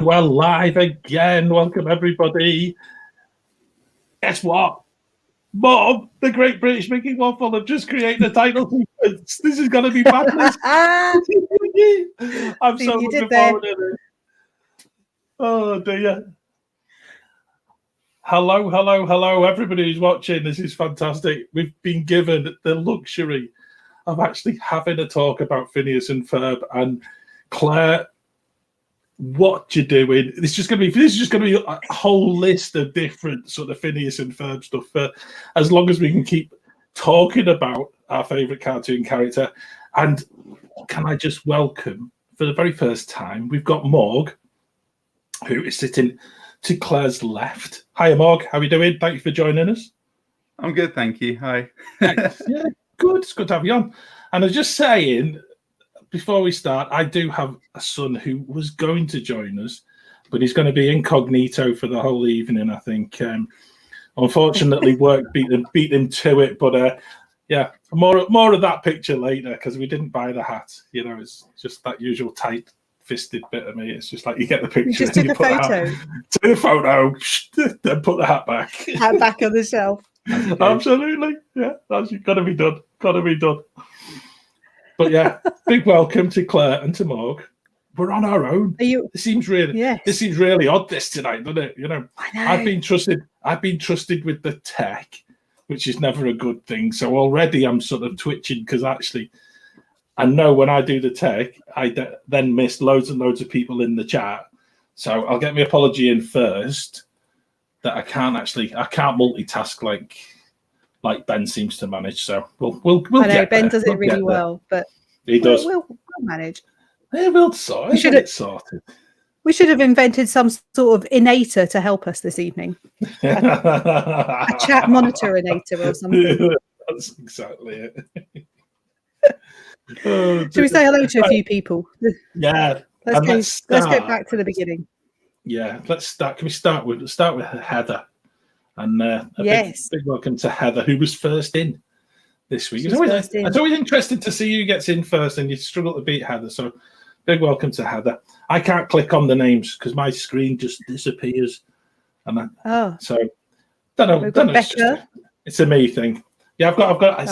And we're live again. Welcome, everybody. Guess what? Mom, the Great British Making Waffle have just created a title sequence. This is going to be madness. I'm so looking forward to this. Oh, dear. Hello, hello, hello, everybody who's watching. This is fantastic. We've been given the luxury of actually having a talk about Phineas and Ferb. And Claire, what you're doing? This is just going to be a whole list of different sort of Phineas and Ferb stuff. As long as we can keep talking about our favourite cartoon character. And can I just welcome, for the very first time, we've got Morg, who is sitting to Claire's left. Hi, Morg. How are you doing? Thank you for joining us. I'm good, thank you. Hi. Yeah, good. It's good to have you on. And I was just saying, before we start, I do have a son who was going to join us, but he's going to be incognito for the whole evening, I think. Unfortunately, work beat him to it. But yeah, more of that picture later, because we didn't buy the hat. You know, it's just that usual tight-fisted bit of me. It's just like you get the picture. You just took a photo. Took the photo, then put the hat back. Hat back on the shelf. Absolutely, yeah. That's got to be done. Got to be done. But yeah, big welcome to Claire and to Morg. We're on our own. This seems really odd this tonight, doesn't it? You know, I've been trusted with the tech, which is never a good thing. So already I'm sort of twitching because actually I know when I do the tech, I then miss loads and loads of people in the chat. So I'll get my apology in first that I can't multitask like Ben seems to manage. So we'll I know get Ben there. does it really well, but he does. We'll manage. Yeah, we'll sort it sorted. We should have invented some sort of innator to help us this evening. A chat monitor innator or something. That's exactly it. Should we say hello to a few people? Yeah. Let's go back to the beginning. Yeah, let's start. Can we start with Heather? And yes, big welcome to Heather, who was first in this week. It's always interesting to see who gets in first, and you struggle to beat Heather. So big welcome to Heather. I can't click on the names because my screen just disappears. So don't know. We've got Becca. It's a me thing. Yeah, I've got it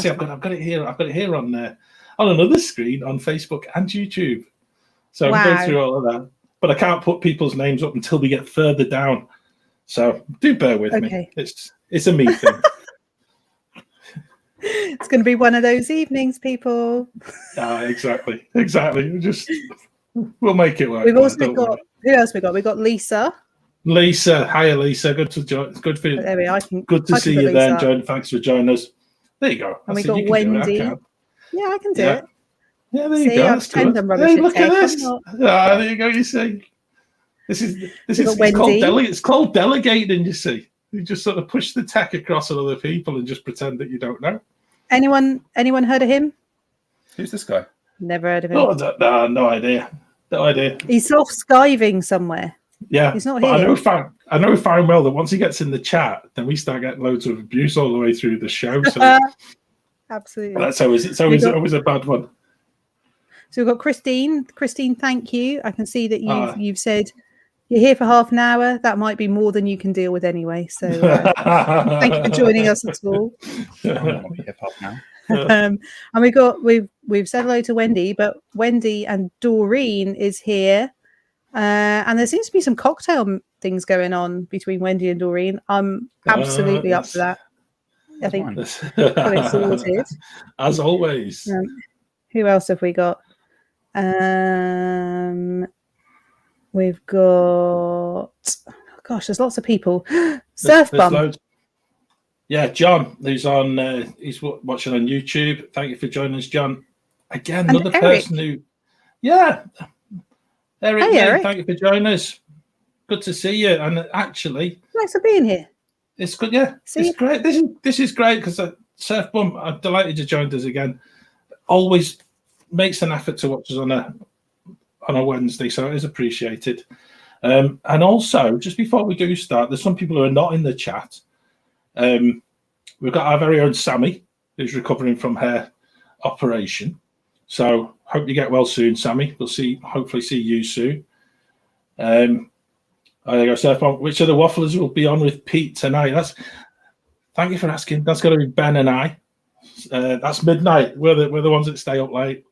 here. I've got it here on another screen on Facebook and YouTube. So I'm going through all of that, but I can't put people's names up until we get further down. So do bear with me. It's a me thing. It's going to be one of those evenings, people. Exactly. We'll make it work. We've also got who else we got? We got Lisa. Hiya, Lisa. Good to join. Good for you. There we are. Good to see you there, Joan. Thanks for joining us. There you go. And we got Wendy. Yeah, I can do it. Yeah, there you go. That's good. Look at this. There you go. You see, this is it's called delegating. You see, you just sort of push the tech across on other people and just pretend that you don't know. Anyone heard of him? Who's this guy? Never heard of him. Oh, no idea. No idea. He's off skiving somewhere. Yeah, he's not here. I know fine well that once he gets in the chat, then we start getting loads of abuse all the way through the show. So absolutely, that's always a bad one. So we've got Christine. Christine, thank you. I can see that you've said you're here for half an hour. That might be more than you can deal with anyway. So thank you for joining us at all. And we've said hello to Wendy, but Wendy and Doreen is here. And there seems to be some cocktail things going on between Wendy and Doreen. I'm absolutely up for that. I think got it sorted. As always. Who else have we got? We've got there's lots of people. Surf Bum. Yeah, John, who's on he's watching on YouTube. Thank you for joining us, John. Again, and another Eric. person who Eric, hey, Eric. Thank you for joining us. Good to see you. And actually, thanks for being here. It's good, yeah. It's great. This is great because Surf Bum, I'm delighted you joined us again. Always makes an effort to watch us on a Wednesday, so it is appreciated. And also, just before we do start, there's some people who are not in the chat. We've got our very own Sammy, who's recovering from her operation. So hope you get well soon, Sammy. We'll hopefully see you soon. There you go, Surf Bum. Which of the Wafflers will be on with Pete tonight? Thank you for asking. That's got to be Ben and I. That's midnight. We're the ones that stay up late.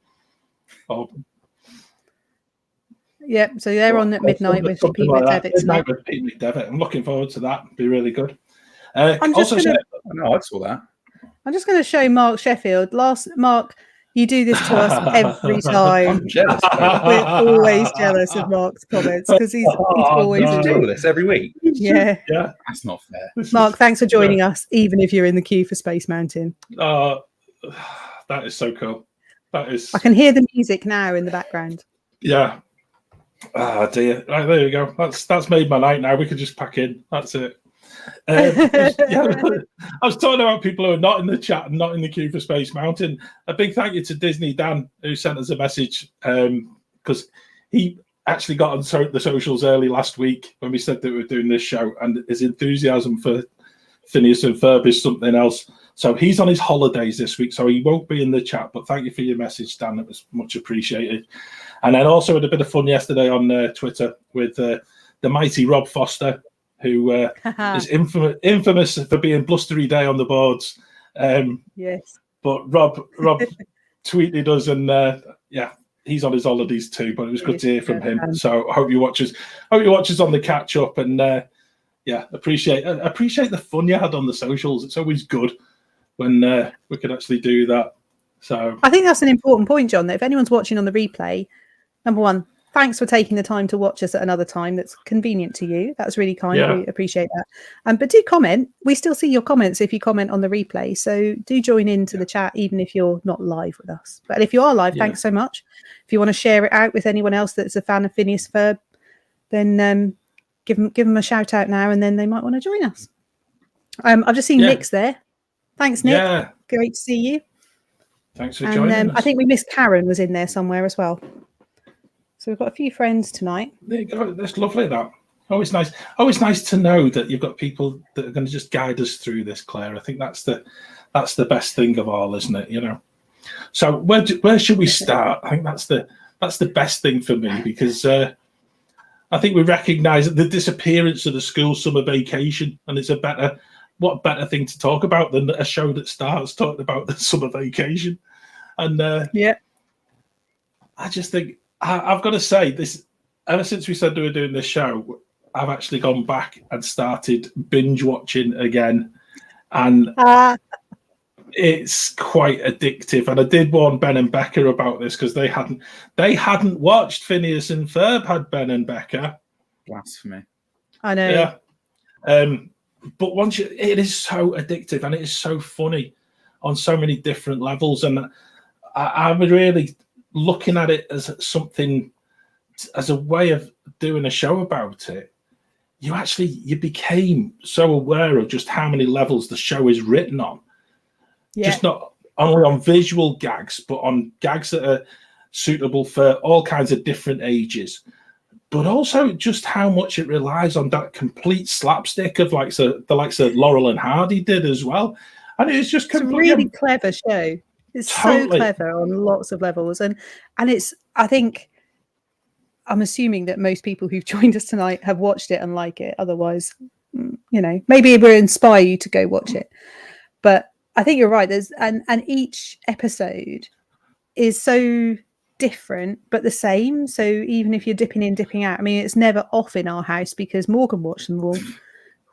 Yep. So they're on at midnight with Pete McDevitt. Midnight with Pete McDevitt. I'm looking forward to that. It'll be really good. I saw that. I'm just going to show Mark Sheffield. Mark, you do this to us every time. I'm jealous. We're always jealous of Mark's comments because he's always doing this every week. Yeah, that's not fair. Mark, thanks for joining us, even if you're in the queue for Space Mountain. That is so cool. That is. I can hear the music now in the background. Yeah. Ah, dear. Right, there you go. That's made my night now. We could just pack in. That's it. I was talking about people who are not in the chat and not in the queue for Space Mountain. A big thank you to Disney Dan, who sent us a message, because he actually got on the socials early last week when we said that we were doing this show, and his enthusiasm for Phineas and Ferb is something else. So he's on his holidays this week, so he won't be in the chat. But thank you for your message, Dan. It was much appreciated. And then also had a bit of fun yesterday on Twitter with the mighty Rob Foster, who is infamous for being blustery day on the boards. Yes. But Rob tweeted us, and he's on his holidays too. But it was good to hear from him. So I hope you watch us on the catch up, and appreciate the fun you had on the socials. It's always good when we could actually do that. So I think that's an important point, John, that if anyone's watching on the replay, number one, thanks for taking the time to watch us at another time that's convenient to you. That's really kind. We appreciate that. But do comment. We still see your comments if you comment on the replay. So do join into the chat, even if you're not live with us. But if you are live, thanks so much. If you want to share it out with anyone else that's a fan of Phineas Ferb, then give them a shout out now, and then they might want to join us. I've just seen Nick's there. Thanks, Nick. Yeah. Great to see you. Thanks for joining us. I think we missed Karen was in there somewhere as well. So we've got a few friends tonight. There you go. That's lovely, that. Always nice. Always nice to know that you've got people that are going to just guide us through this, Claire. I think that's the best thing of all, isn't it? You know. So where should we start? I think that's the best thing for me, because I think we recognise the disappearance of the school summer vacation, and it's what better thing to talk about than a show that starts talking about the summer vacation. And I just think I've got to say this. Ever since we said we were doing this show, I've actually gone back and started binge watching again, and it's quite addictive. And I did warn Ben and Becca about this, because they hadn't watched Phineas and Ferb. Had Ben and Becca? Blasphemy! I know. Yeah. But it is so addictive, and it is so funny on so many different levels. And I'm really looking at it as something, as a way of doing a show about it. You became so aware of just how many levels the show is written on. Yeah. Just not only on visual gags, but on gags that are suitable for all kinds of different ages. But also just how much it relies on that complete slapstick of the likes of Laurel and Hardy did as well. And it's just a really clever show. It's totally so clever on lots of levels. And it's, I'm assuming that most people who've joined us tonight have watched it and like it. Otherwise, maybe it will inspire you to go watch it. But I think you're right. And each episode is so different but the same. So even if you're dipping in, dipping out, it's never off in our house, because Morgan watched them all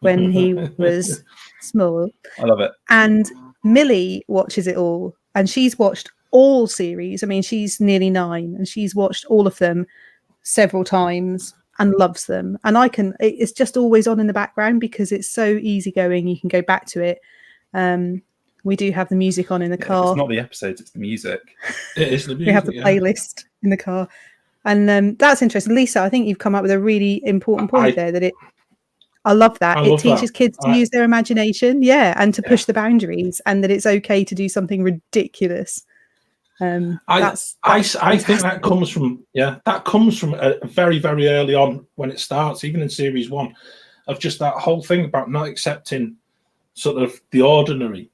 when he was small. I love it. And Millie watches it all, and she's watched all series. She's nearly 9, and she's watched all of them several times and loves them. And it's just always on in the background, because it's so easygoing. You can go back to it. We do have the music on in the car. It's not the episodes, it's the music. It is the music. We have the playlist in the car. And that's interesting. Lisa, I think you've come up with a really important point there, I love that. It teaches kids to use their imagination, and to push the boundaries, and that it's okay to do something ridiculous. I think that comes from very, very early on when it starts, even in series 1, of just that whole thing about not accepting sort of the ordinary,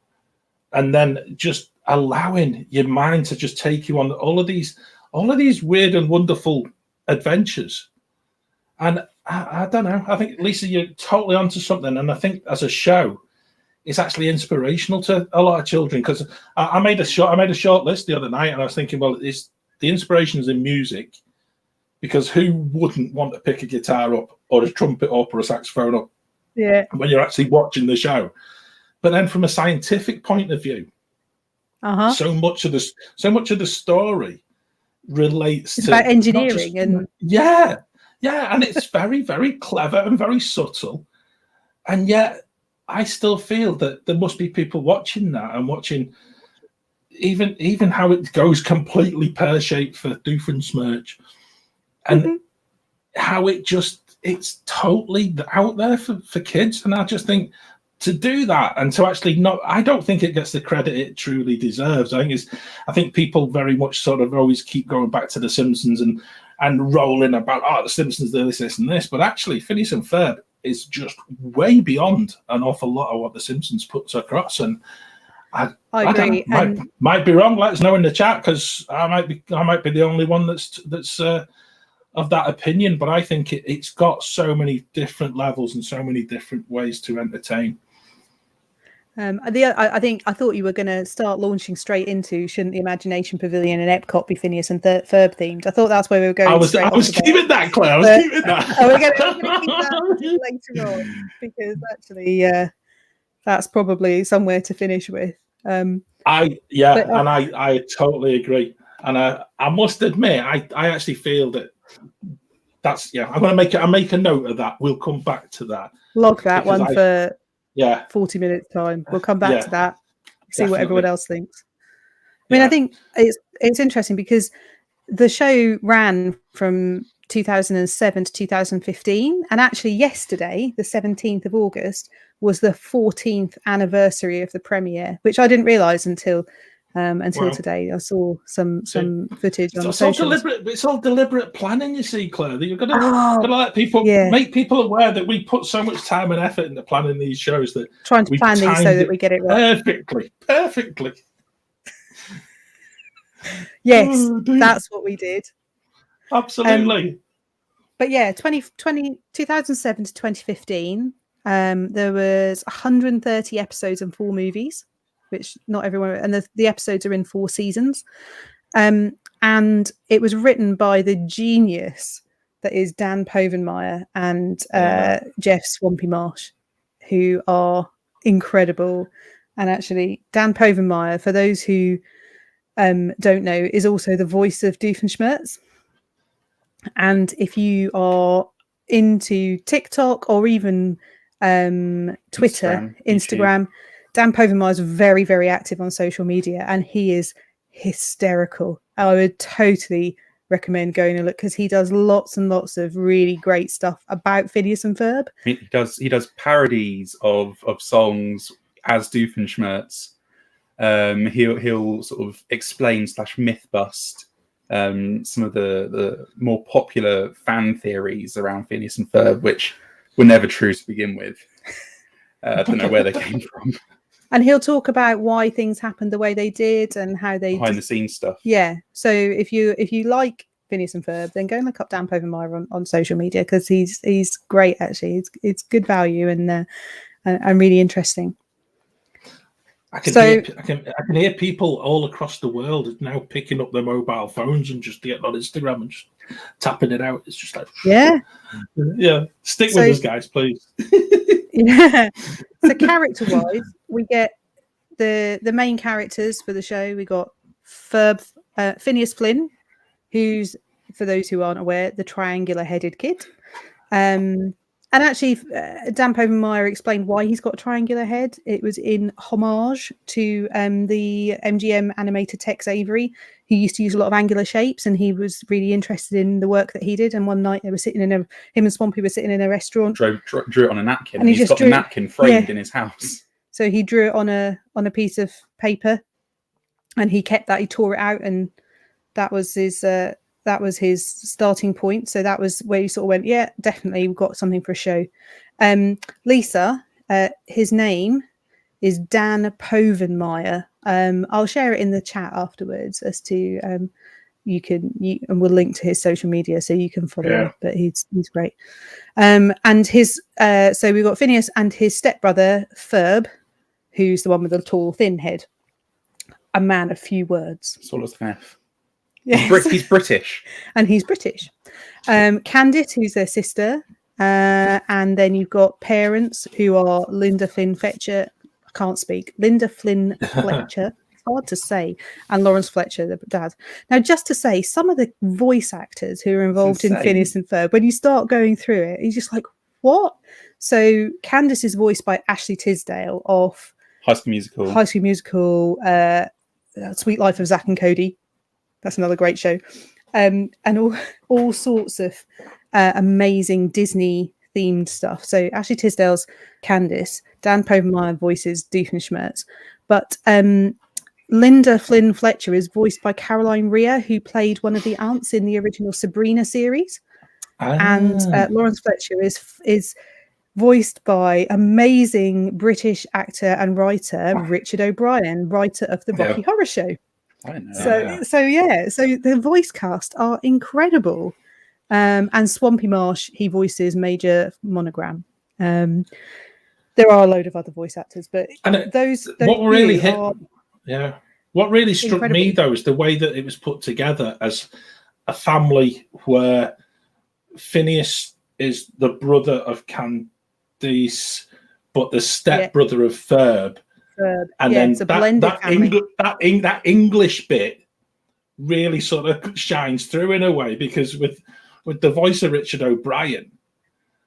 and then just allowing your mind to just take you on all of these weird and wonderful adventures. And I don't know. I think, Lisa, you're totally onto something. And I think as a show, it's actually inspirational to a lot of children, because I made a short list the other night, and I was thinking, well, it's the inspirations in music, because who wouldn't want to pick a guitar up or a trumpet up or a saxophone up when you're actually watching the show? But then from a scientific point of view, so much of the story relates to about engineering and and it's very, very clever and very subtle. And yet I still feel that there must be people watching that and watching even how it goes completely pear-shaped for Doofenshmirtz, and how it just it's totally out there for kids, and I just think to do that and to actually not, I don't think it gets the credit it truly deserves. I think people very much sort of always keep going back to The Simpsons and rolling about, The Simpsons, this, and this. But actually, Phineas and Ferb is just way beyond an awful lot of what The Simpsons puts across. And I agree. Might be wrong. Let us know in the chat, because I might be the only one that's of that opinion. But I think it's got so many different levels and so many different ways to entertain. I thought you were going to start launching straight into, shouldn't the Imagination Pavilion and Epcot be Phineas and Ferb themed? I thought that's where we were going. I was keeping that, Claire. I was keeping that. We're going to keep that later on, because actually, that's probably somewhere to finish with. I totally agree, and I must admit, I actually feel that's I'm going to make a note of that. We'll come back to that. Log that one for 40 minutes time. We'll come back to that, see what everyone else thinks. I mean, I think it's interesting because the show ran from 2007 to 2015, and actually yesterday, the 17th of August, was the 14th anniversary of the premiere, which I didn't realise until today. I saw some footage on socials. It's all deliberate planning, you see, Claire. That you've got to let people make people aware that we put so much time and effort into planning these shows, that trying to plan these so that we get it right perfectly. Yes, that's what we did. Absolutely. But 2007 to 2015, there was 130 episodes and 4 movies, which not everyone, and the episodes are in 4 seasons. And it was written by the genius that is Dan Povenmire and Jeff Swampy Marsh, who are incredible. And actually, Dan Povenmire, for those who don't know, is also the voice of Doofenshmirtz. And if you are into TikTok or even Twitter, Instagram, Dan Povenmire is very, very active on social media, and he is hysterical. I would totally recommend going and look, because he does lots and lots of really great stuff about Phineas and Ferb. He does parodies of songs as Doofenshmirtz. He'll sort of explain / myth bust some of the more popular fan theories around Phineas and Ferb, which were never true to begin with. I don't know where they came from. And he'll talk about why things happened the way they did and how they behind the scenes stuff. Yeah. So if you like Phineas and Ferb, then go and look up Dan Povenmire on social media, because he's great. Actually, it's good value and really interesting. I can hear people all across the world now picking up their mobile phones and just getting on Instagram and just tapping it out. It's just like, stick with us, guys, please. So character-wise, we get the main characters for the show. We got Phineas Flynn, who's, for those who aren't aware, the triangular-headed kid. And actually, Dan Povenmire explained why he's got a triangular head. It was in homage to the MGM animator Tex Avery, who used to use a lot of angular shapes, and he was really interested in the work that he did. And one night they were him and Swampy were sitting in a restaurant. Drew it on a napkin, and he's got the napkin framed in his house. So he drew it on a piece of paper, and he kept that. He tore it out, and that was his starting point. So that was where he sort of went, yeah, definitely, we've got something for a show. Lisa, his name is Dan Povenmire. I'll share it in the chat afterwards as to and we'll link to his social media so you can follow him. But he's great. And his so we've got Phineas and his stepbrother Ferb, who's the one with the tall, thin head. A man of few words. Sort of F. Yes. He's British. And he's British. Candice, who's their sister. And then you've got parents who are Linda Flynn Fletcher. I can't speak. Linda Flynn Fletcher. It's hard to say. And Lawrence Fletcher, the dad. Now, just to say, some of the voice actors who are involved in Phineas and Ferb, when you start going through it, you're just like, what? So Candice is voiced by Ashley Tisdale of High School Musical, Sweet Life of Zack and Cody. That's another great show. And all sorts of amazing Disney themed stuff. So Ashley Tisdale's Candice, Dan Povenmire voices Doofenshmirtz, but Linda Flynn Fletcher is voiced by Caroline Rhea, who played one of the aunts in the original Sabrina series. And Lawrence Fletcher is voiced by amazing British actor and writer Richard O'Brien, writer of the Rocky Horror Show. I know. So the voice cast are incredible. And Swampy Marsh, he voices Major Monogram. There are a load of other voice actors, but those what really hit, are what really struck incredible. me though is the way that it was put together as a family where Phineas is the brother of Candice, but the stepbrother of Ferb. And then that English bit really sort of shines through in a way, because with the voice of Richard O'Brien,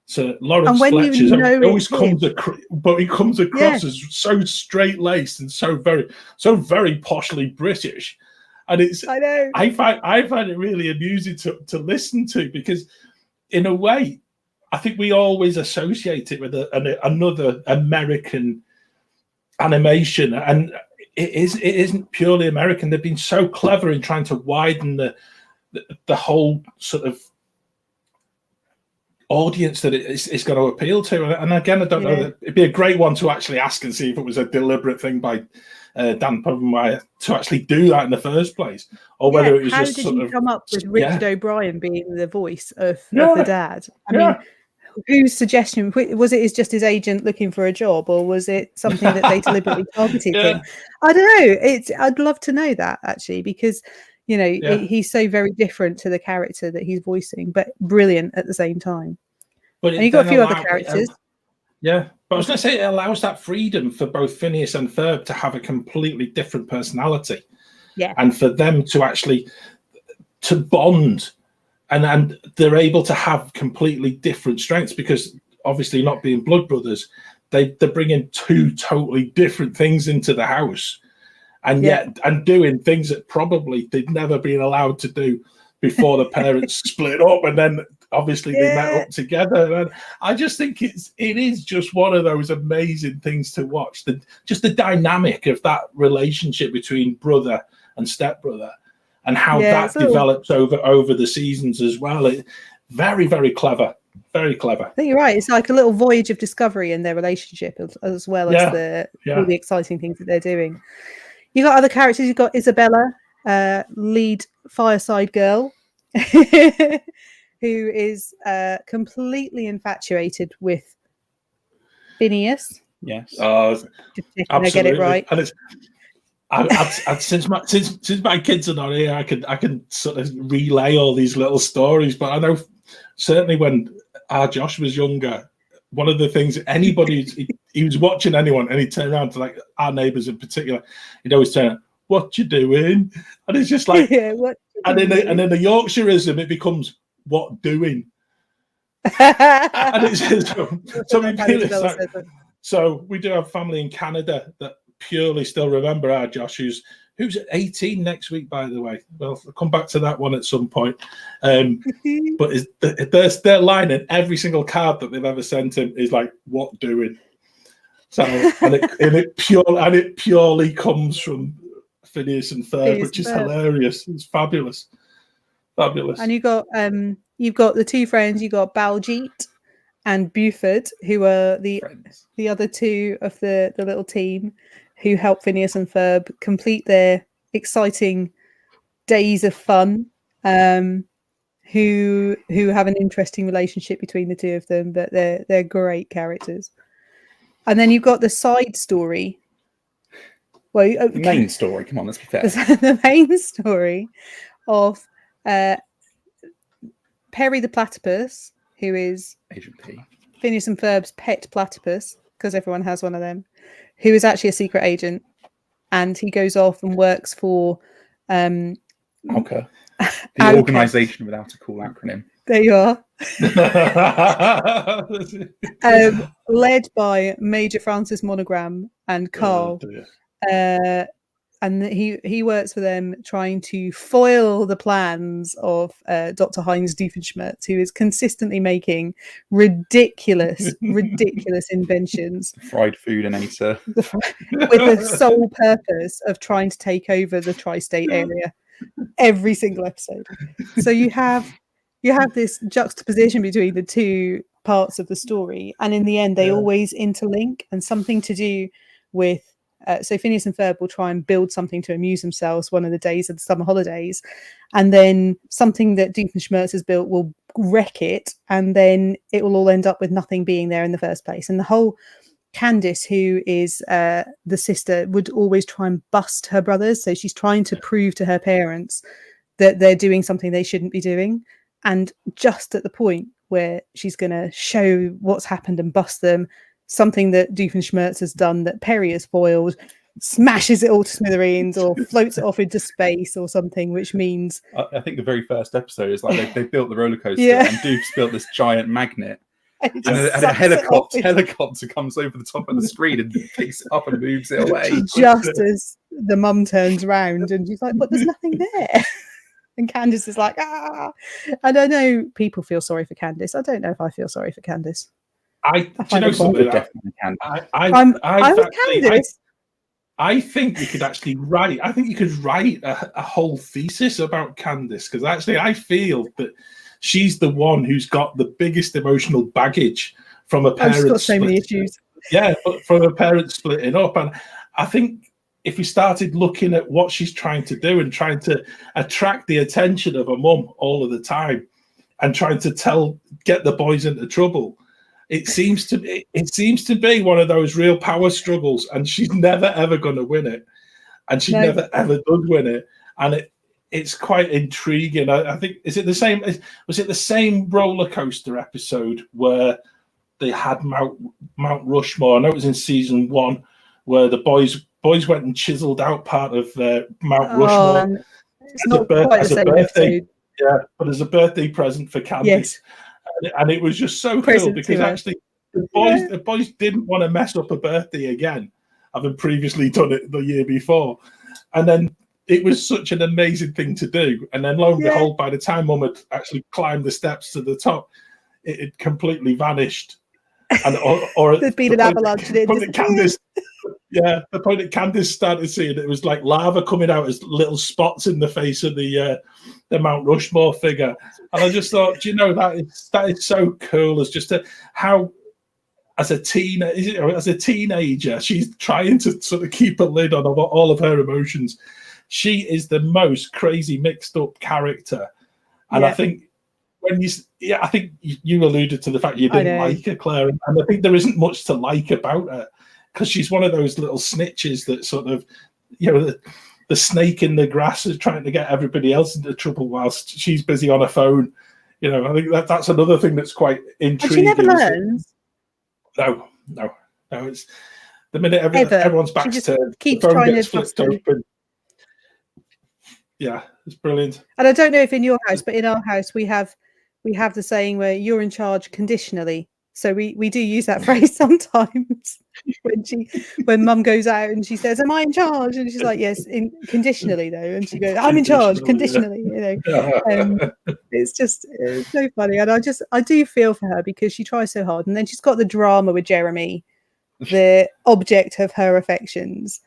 so Lawrence Fletcher always comes across as so straight laced and so very poshly British, and I find it really amusing to listen to, because in a way I think we always associate it with another American animation, and it isn't purely American. They've been so clever in trying to widen the whole sort of audience that it's going to appeal to. And again, I don't know, that it'd be a great one to actually ask and see if it was a deliberate thing by Dan Povenmire to actually do that in the first place, or whether it was just sort of... How did you come up with Richard O'Brien being the voice of the dad? I mean, whose suggestion was it? Is just his agent looking for a job, or was it something that they deliberately targeted him? I don't know. I'd love to know that, actually, because he's so very different to the character that he's voicing, but brilliant at the same time. And you've got a few other characters. But I was going to say, it allows that freedom for both Phineas and Ferb to have a completely different personality, and for them to actually to bond. And they're able to have completely different strengths, because obviously, not being blood brothers, they're bringing two totally different things into the house, and and doing things that probably they'd never been allowed to do before the parents split up, and then obviously they met up together. And I just think it is just one of those amazing things to watch. Just the dynamic of that relationship between brother and stepbrother, and how that develops over the seasons as well. Very, very clever. Very clever. I think you're right. It's like a little voyage of discovery in their relationship, as well as all the exciting things that they're doing. You got other characters. You've got Isabella, lead fireside girl, who is completely infatuated with Phineas. Yes. Absolutely. I get it right. And since my kids are not here, I can sort of relay all these little stories. But I know certainly when our Josh was younger, one of the things anybody he was watching anyone, and he turned around to like our neighbours in particular, he'd always turn, "What you doing?" And it's just like, and in the Yorkshireism, it becomes "what doing." And it's so we do have family in Canada that purely still remember our Josh, who's 18 next week, by the way. Well, I'll come back to that one at some point. But their line in every single card that they've ever sent him is like, "What doing?" So and it purely comes from Phineas and Ferb, which is hilarious. It's fabulous. And you've got the two friends. You got Baljeet and Buford, who are the other two of the little team who help Phineas and Ferb complete their exciting days of fun. Who have an interesting relationship between the two of them, but they're great characters. And then you've got the side story. Well, the main story. Come on, let's be fair. The main story of Perry the platypus, who is Agent P, Phineas and Ferb's pet platypus, because everyone has one of them, who is actually a secret agent, and he goes off and works for ALCA, the organisation without a cool acronym. There you are. Led by Major Francis Monogram and Carl, and he works for them, trying to foil the plans of Dr. Heinz Doofenshmirtz, who is consistently making ridiculous inventions. Fried food and Acer. With the sole purpose of trying to take over the tri-state area every single episode. So you have this juxtaposition between the two parts of the story, and in the end they always interlink, and something to do with so Phineas and Ferb will try and build something to amuse themselves one of the days of the summer holidays, and then something that Doofenshmirtz has built will wreck it, and then it will all end up with nothing being there in the first place. And the whole Candice, who is the sister, would always try and bust her brothers. So she's trying to prove to her parents that they're doing something they shouldn't be doing. And just at the point where she's going to show what's happened and bust them, something that Doofenshmirtz has done that Perry has foiled smashes it all to smithereens or floats it off into space or something, which means... I think the very first episode is like they built the roller coaster and Doof's built this giant magnet. And a helicopter comes over the top of the screen and picks it up and moves it away. Just as the mum turns around and she's like, but there's nothing there. And Candice is like, ah. And I know people feel sorry for Candice. I don't know if I feel sorry for Candice. I think you could actually write. I think you could write a whole thesis about Candice, because actually I feel that she's the one who's got the biggest emotional baggage from a parent. She's got so many issues. Yeah, but from a parent splitting up, and I think if we started looking at what she's trying to do and trying to attract the attention of her mum all of the time, and trying to get the boys into trouble. It seems to be one of those real power struggles, and she's never ever going to win it, and she never ever does win it, and it's quite intriguing. I think was it the same roller coaster episode where they had Mount Rushmore? I know it was in season 1 where the boys went and chiseled out part of Mount Rushmore. It's not quite the same episode. Yeah, but as a birthday present for Candice. Yes. And it was just so cool because actually the boys didn't want to mess up a birthday again, having previously done it the year before. And then it was such an amazing thing to do. And then lo and behold, by the time Mum had actually climbed the steps to the top, it had completely vanished. And or there's been an avalanche. The point that Candice started seeing it was like lava coming out as little spots in the face of the Mount Rushmore figure, and I just thought, that is so cool. As just how as a teenager, she's trying to sort of keep a lid on all of her emotions. She is the most crazy, mixed up character, and I think. I think you alluded to the fact you didn't like her, Claire, and I think there isn't much to like about her because she's one of those little snitches that sort of, the snake in the grass is trying to get everybody else into trouble whilst she's busy on her phone. I think that's another thing that's quite intriguing. And she never learns. No. It's the minute everyone's back's turned, the phone gets flipped open. Yeah, it's brilliant. And I don't know if in your house, but in our house we have the saying where you're in charge conditionally. So we do use that phrase sometimes when Mum goes out and she says, "Am I in charge?" And she's like, "Yes, conditionally though." And she goes, "I'm in charge conditionally." It's so funny, and I do feel for her because she tries so hard, and then she's got the drama with Jeremy, the object of her affections,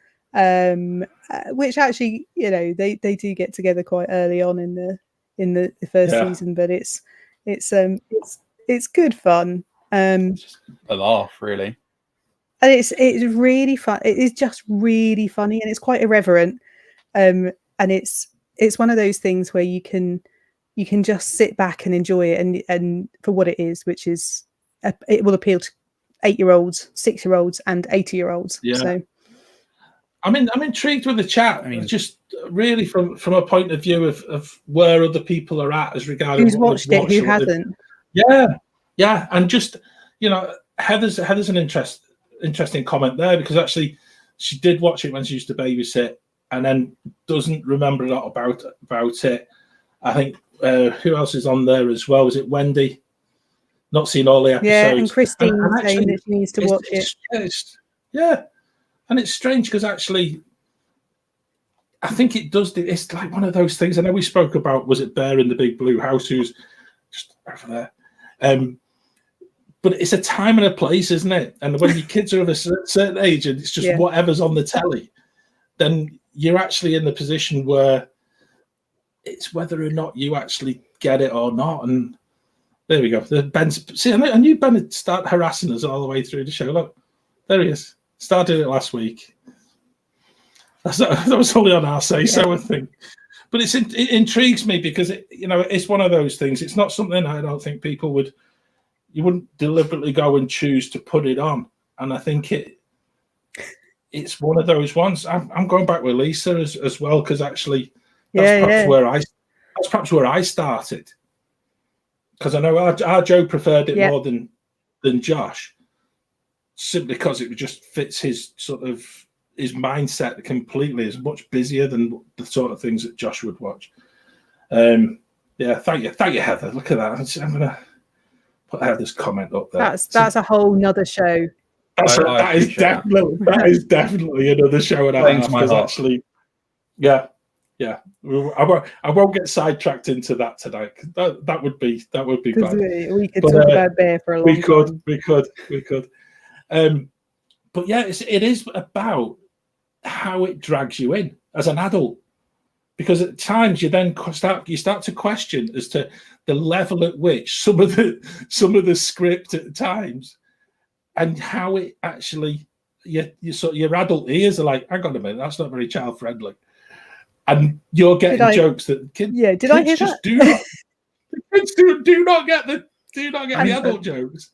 which actually they do get together quite early on in the first season, but it's good fun. It's just a laugh, really, and it's really fun. It is just really funny, and it's quite irreverent. And it's one of those things where you can just sit back and enjoy it, and for what it is, which is it will appeal to 8-year-olds, 6-year-olds, and 80-year-olds. Yeah. So I'm intrigued with the chat. I mean, just really from a point of view of where other people are at as regarding who's watched it, who hasn't. Yeah, and just Heather's an interesting comment there, because actually she did watch it when she used to babysit, and then doesn't remember a lot about it. I think who else is on there as well? Was it Wendy? Not seen all the episodes. Yeah, and Christine saying that she needs to watch it. Yeah, and it's strange because actually I think it does. It's like one of those things. I know we spoke about, was it Bear in the Big Blue House, who's just over there. But it's a time and a place, isn't it? And when your kids are of a certain age and it's just whatever's on the telly, then you're actually in the position where it's whether or not you actually get it or not. And there we go. I knew Ben would start harassing us all the way through the show. Look, there he is. Started it last week. That was only on our say-so, I think. But it intrigues me because, it's one of those things. It's not something I don't think people you wouldn't deliberately go and choose to put it on. And I think it's one of those ones. I'm going back with Lisa as well, because actually that's perhaps where I started. Because I know our Joe preferred it more than Josh, simply because it just fits his sort of his mindset completely. Is much busier than the sort of things that Josh would watch. Thank you, Heather. Look at that. I'm gonna put Heather's comment up there. That's a whole nother show. That is definitely another show and a half. Because actually, I won't get sidetracked into that tonight. That would be bad. We could talk about Bear for a long time. We could. But yeah, it is about how it drags you in as an adult, because at times you then start to question as to the level at which some of the script at times, and how it actually your adult ears are like, hang on a minute, that's not very child friendly, and you're getting jokes that kids. Yeah, did I hear that? Kids do not get the adult jokes.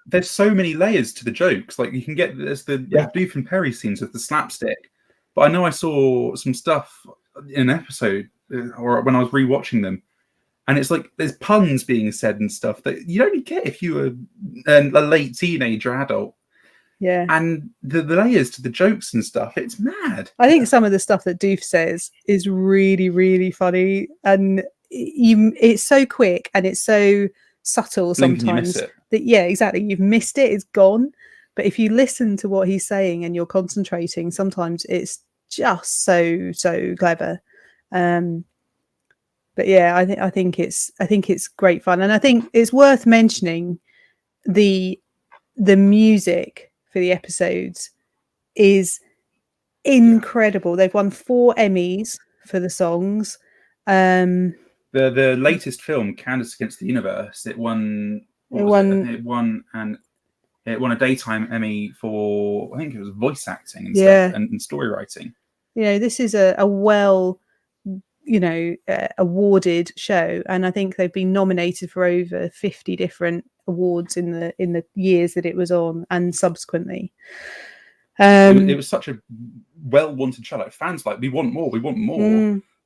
There's so many layers to the jokes. Like you can get there's the Doof and Perry scenes with the slapstick, but I know I saw some stuff in an episode or when I was rewatching them, and it's like there's puns being said and stuff that you don't get if you were a late teenager adult. Yeah, and the layers to the jokes and stuff, it's mad. I think some of the stuff that Doof says is really, really funny, and it's so quick and it's so subtle sometimes that exactly, you've missed it, it's gone. But if you listen to what he's saying and you're concentrating, sometimes it's just so clever. But yeah, I think it's great fun, and I think it's worth mentioning the music for the episodes is incredible. They've won 4 Emmys for the songs. The latest film, Candace Against the Universe, it won a daytime Emmy for, I think it was voice acting and stuff, and story writing. This is a well, awarded show, and I think they've been nominated for over 50 different awards in the years that it was on and subsequently. It was such a well-wanted show. Like fans, we want more.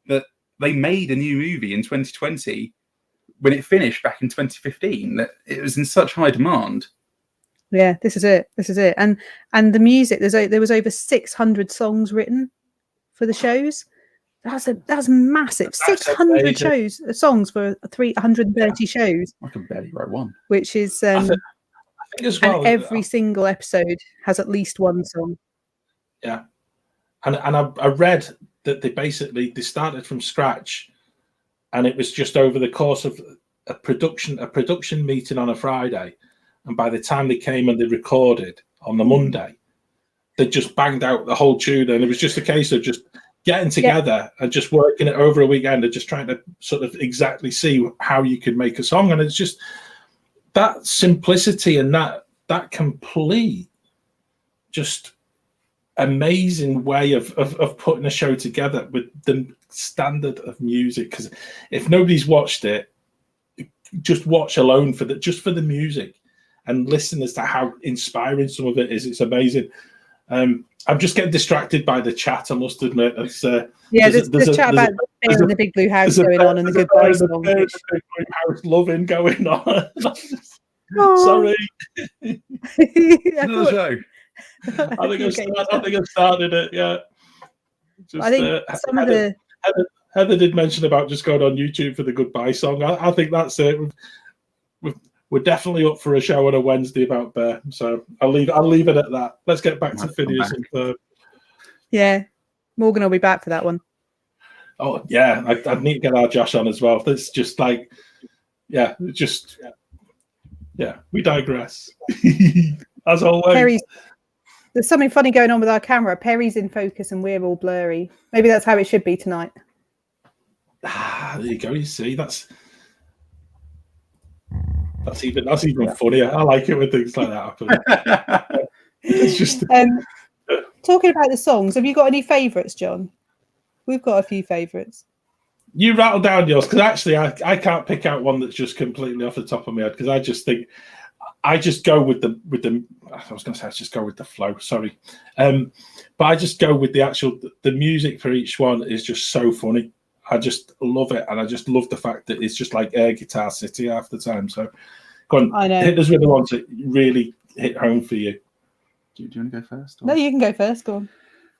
But they made a new movie in 2020 when it finished back in 2015. That it was in such high demand. Yeah, this is it. And the music, there was over 600 songs written for the shows. That's massive. 600 songs for 330 shows. I can barely write one. Which is I think as well, and every single episode has at least one song. Yeah, and I read that they started from scratch, and it was just over the course of a production meeting on a Friday, and by the time they came and they recorded on the Monday, they just banged out the whole tune, and it was just a case of just getting together and just working it over a weekend and just trying to sort of exactly see how you could make a song. And it's just that simplicity and that complete just amazing way of putting a show together with the standard of music. Because if nobody's watched it, just watch alone for the music and listen as to how inspiring some of it is. It's amazing. I'm just getting distracted by the chat, I must admit. There's chat about Bear in the Big Blue House going on and the Goodbye song. Bear in the Big Blue House loving going on. Sorry. Another show. I think I've started it, yeah. I think Heather did mention about just going on YouTube for the Goodbye song. I think that's it. We're definitely up for a show on a Wednesday about Bear, so I'll leave it at that. Let's get back to Phineas and Ferb. Yeah, Morgan will be back for that one. Oh yeah, I'd need to get our Josh on as well. That's just like, yeah, we digress. As always. There's something funny going on with our camera. Perry's in focus and we're all blurry. Maybe that's how it should be tonight. There you go. You see, that's even funnier. I like it when things like that happen. It's just talking about the songs. Have you got any favourites, John? We've got a few favourites. You rattle down yours, because actually I can't pick out one that's just completely off the top of my head, because I just think I just go with the I was going to say I just go with the flow. Sorry, but I just go with the music for each one is just so funny. I just love it, and I just love the fact that it's just like Air Guitar City half the time. So, go on, I know. hit us with the ones that really hit home for you. Do you want to go first? Or? No, you can go first. Go on.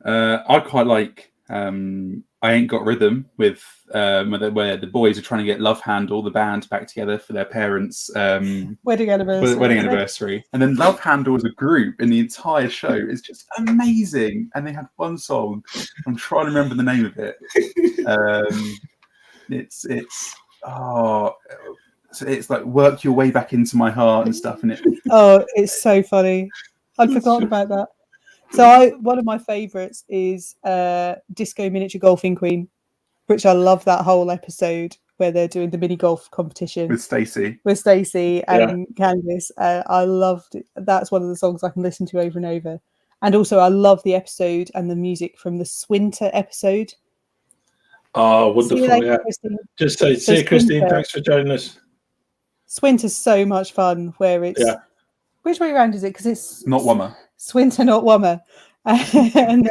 I quite like I Ain't Got Rhythm with where the boys are trying to get Love Handle, the band, back together for their parents' wedding anniversary. And then Love Handle as a group in the entire show is just amazing. And they had one song. I'm trying to remember the name of it. It's like Work Your Way Back Into My Heart and stuff. And it's so funny. I'd forgotten about that. So one of my favourites is Disco Miniature Golfing Queen, which I love that whole episode where they're doing the mini golf competition with Stacey and Candice. I loved it. That's one of the songs I can listen to over and over. And also I love the episode and the music from the Swinter episode. Oh, wonderful. Yeah. Christine. Just say, see you, Christine. Thanks for joining us. Swinter's so much fun where it's... Yeah. Which way around is it? Because it's... Not Wummer. Swinter, not Wummer. And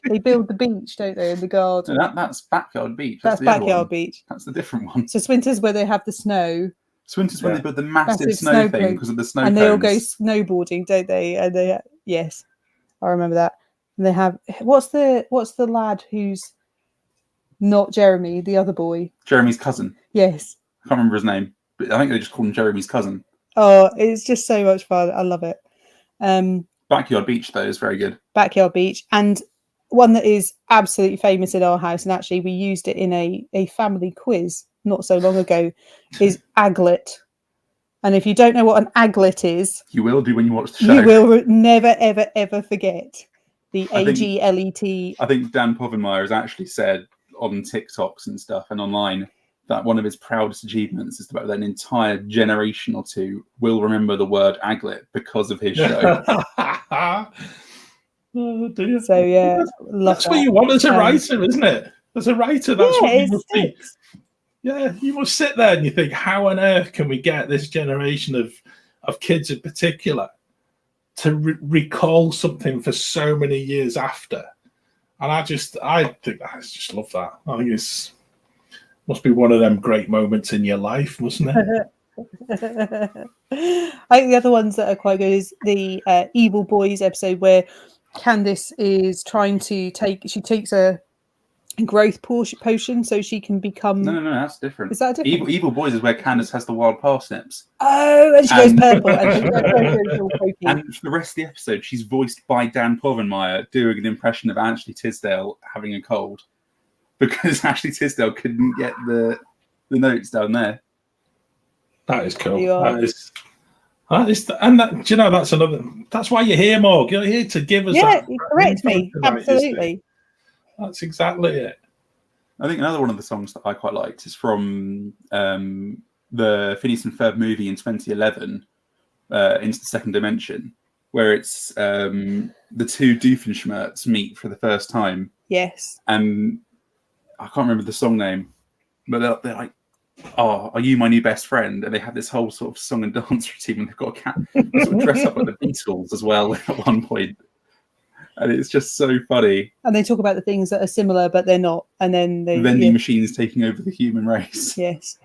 they build the beach, don't they, in the garden? No, that's Backyard Beach. That's Backyard Beach. That's the different one. So Swinter's where they have the snow. Swinter's when they build the massive snow thing because of the snow and cones. They all go snowboarding, don't they? And yes, I remember that. And they have what's the lad who's not Jeremy, the other boy? Jeremy's cousin. Yes. I can't remember his name, but I think they just call him Jeremy's cousin. Oh, it's just so much fun. I love it. Backyard Beach, though, is very good. Backyard Beach. And one that is absolutely famous in our house, and actually we used it in a family quiz not so long ago, is Aglet. And if you don't know what an aglet is... You will do when you watch the show. You will never, ever, ever forget the AGLET. I think Dan Povenmire has actually said on TikToks and stuff and online that one of his proudest achievements is that an entire generation or two will remember the word aglet because of his show. Oh, dear. So yeah, that's what you want as a writer, isn't it? As a writer, that's what you must be. Yeah, you must sit there and you think, how on earth can we get this generation of kids in particular to recall something for so many years after? And I just love that. I think it's must be one of them great moments in your life, mustn't it? I think the other ones that are quite good is the Evil Boys episode where Candice is trying to takes a growth potion so she can become... No, that's different. Is that different? Evil Boys is where Candice has the wild parsnips. Oh, and she goes purple. And for the rest of the episode, she's voiced by Dan Povenmire doing an impression of Ashley Tisdale having a cold. Because Ashley Tisdale couldn't get the notes down there. That is cool. That's why you're here, Morg. You're here to give us that. Yeah, correct me. Absolutely. That's exactly it. I think another one of the songs that I quite liked is from the Phineas and Ferb movie in 2011, Into the Second Dimension, where it's the two Doofenshmirtz meet for the first time. Yes. And I can't remember the song name, but they're like, "Oh, are you my new best friend?" And they have this whole sort of song and dance routine, and they've got a cat sort of dress up like the Beatles as well at one point. And it's just so funny. And they talk about the things that are similar, but they're not. And then the vending machines taking over the human race. Yes.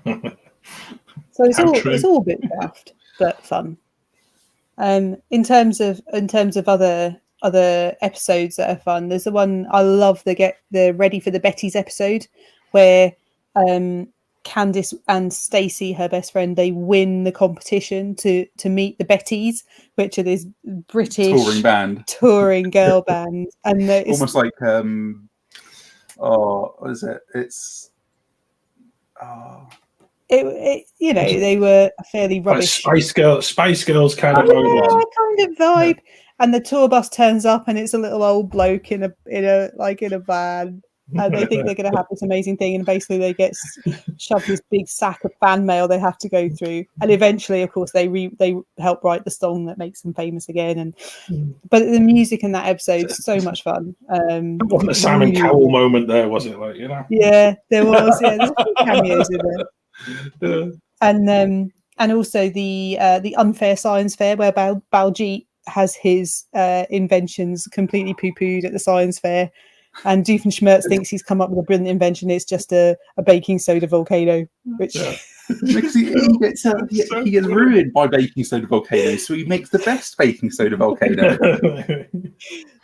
So it's all a bit daft, but fun. In terms of other episodes that are fun, there's the one I love. The Ready for the Betties episode, where Candice and Stacey, her best friend, they win the competition to meet the Bettys, which are this British touring girl band, and it's almost like what is it? It's they were a fairly rubbish Spice Girls kind of vibe. And the tour bus turns up, and it's a little old bloke in a van, and they think they're going to have this amazing thing, and basically they get shoved this big sack of fan mail they have to go through, and eventually, of course, they help write the song that makes them famous again. But the music in that episode is so much fun. It wasn't a Simon Cowell moment there, was it? Yeah, there was. Yeah, there's a few cameos in there. And also the unfair science fair where Baljeet has his inventions completely poo-pooed at the science fair, and Doofenshmirtz thinks he's come up with a brilliant invention. It's just a baking soda volcano, which because he gets ruined by baking soda volcanoes, so he makes the best baking soda volcano.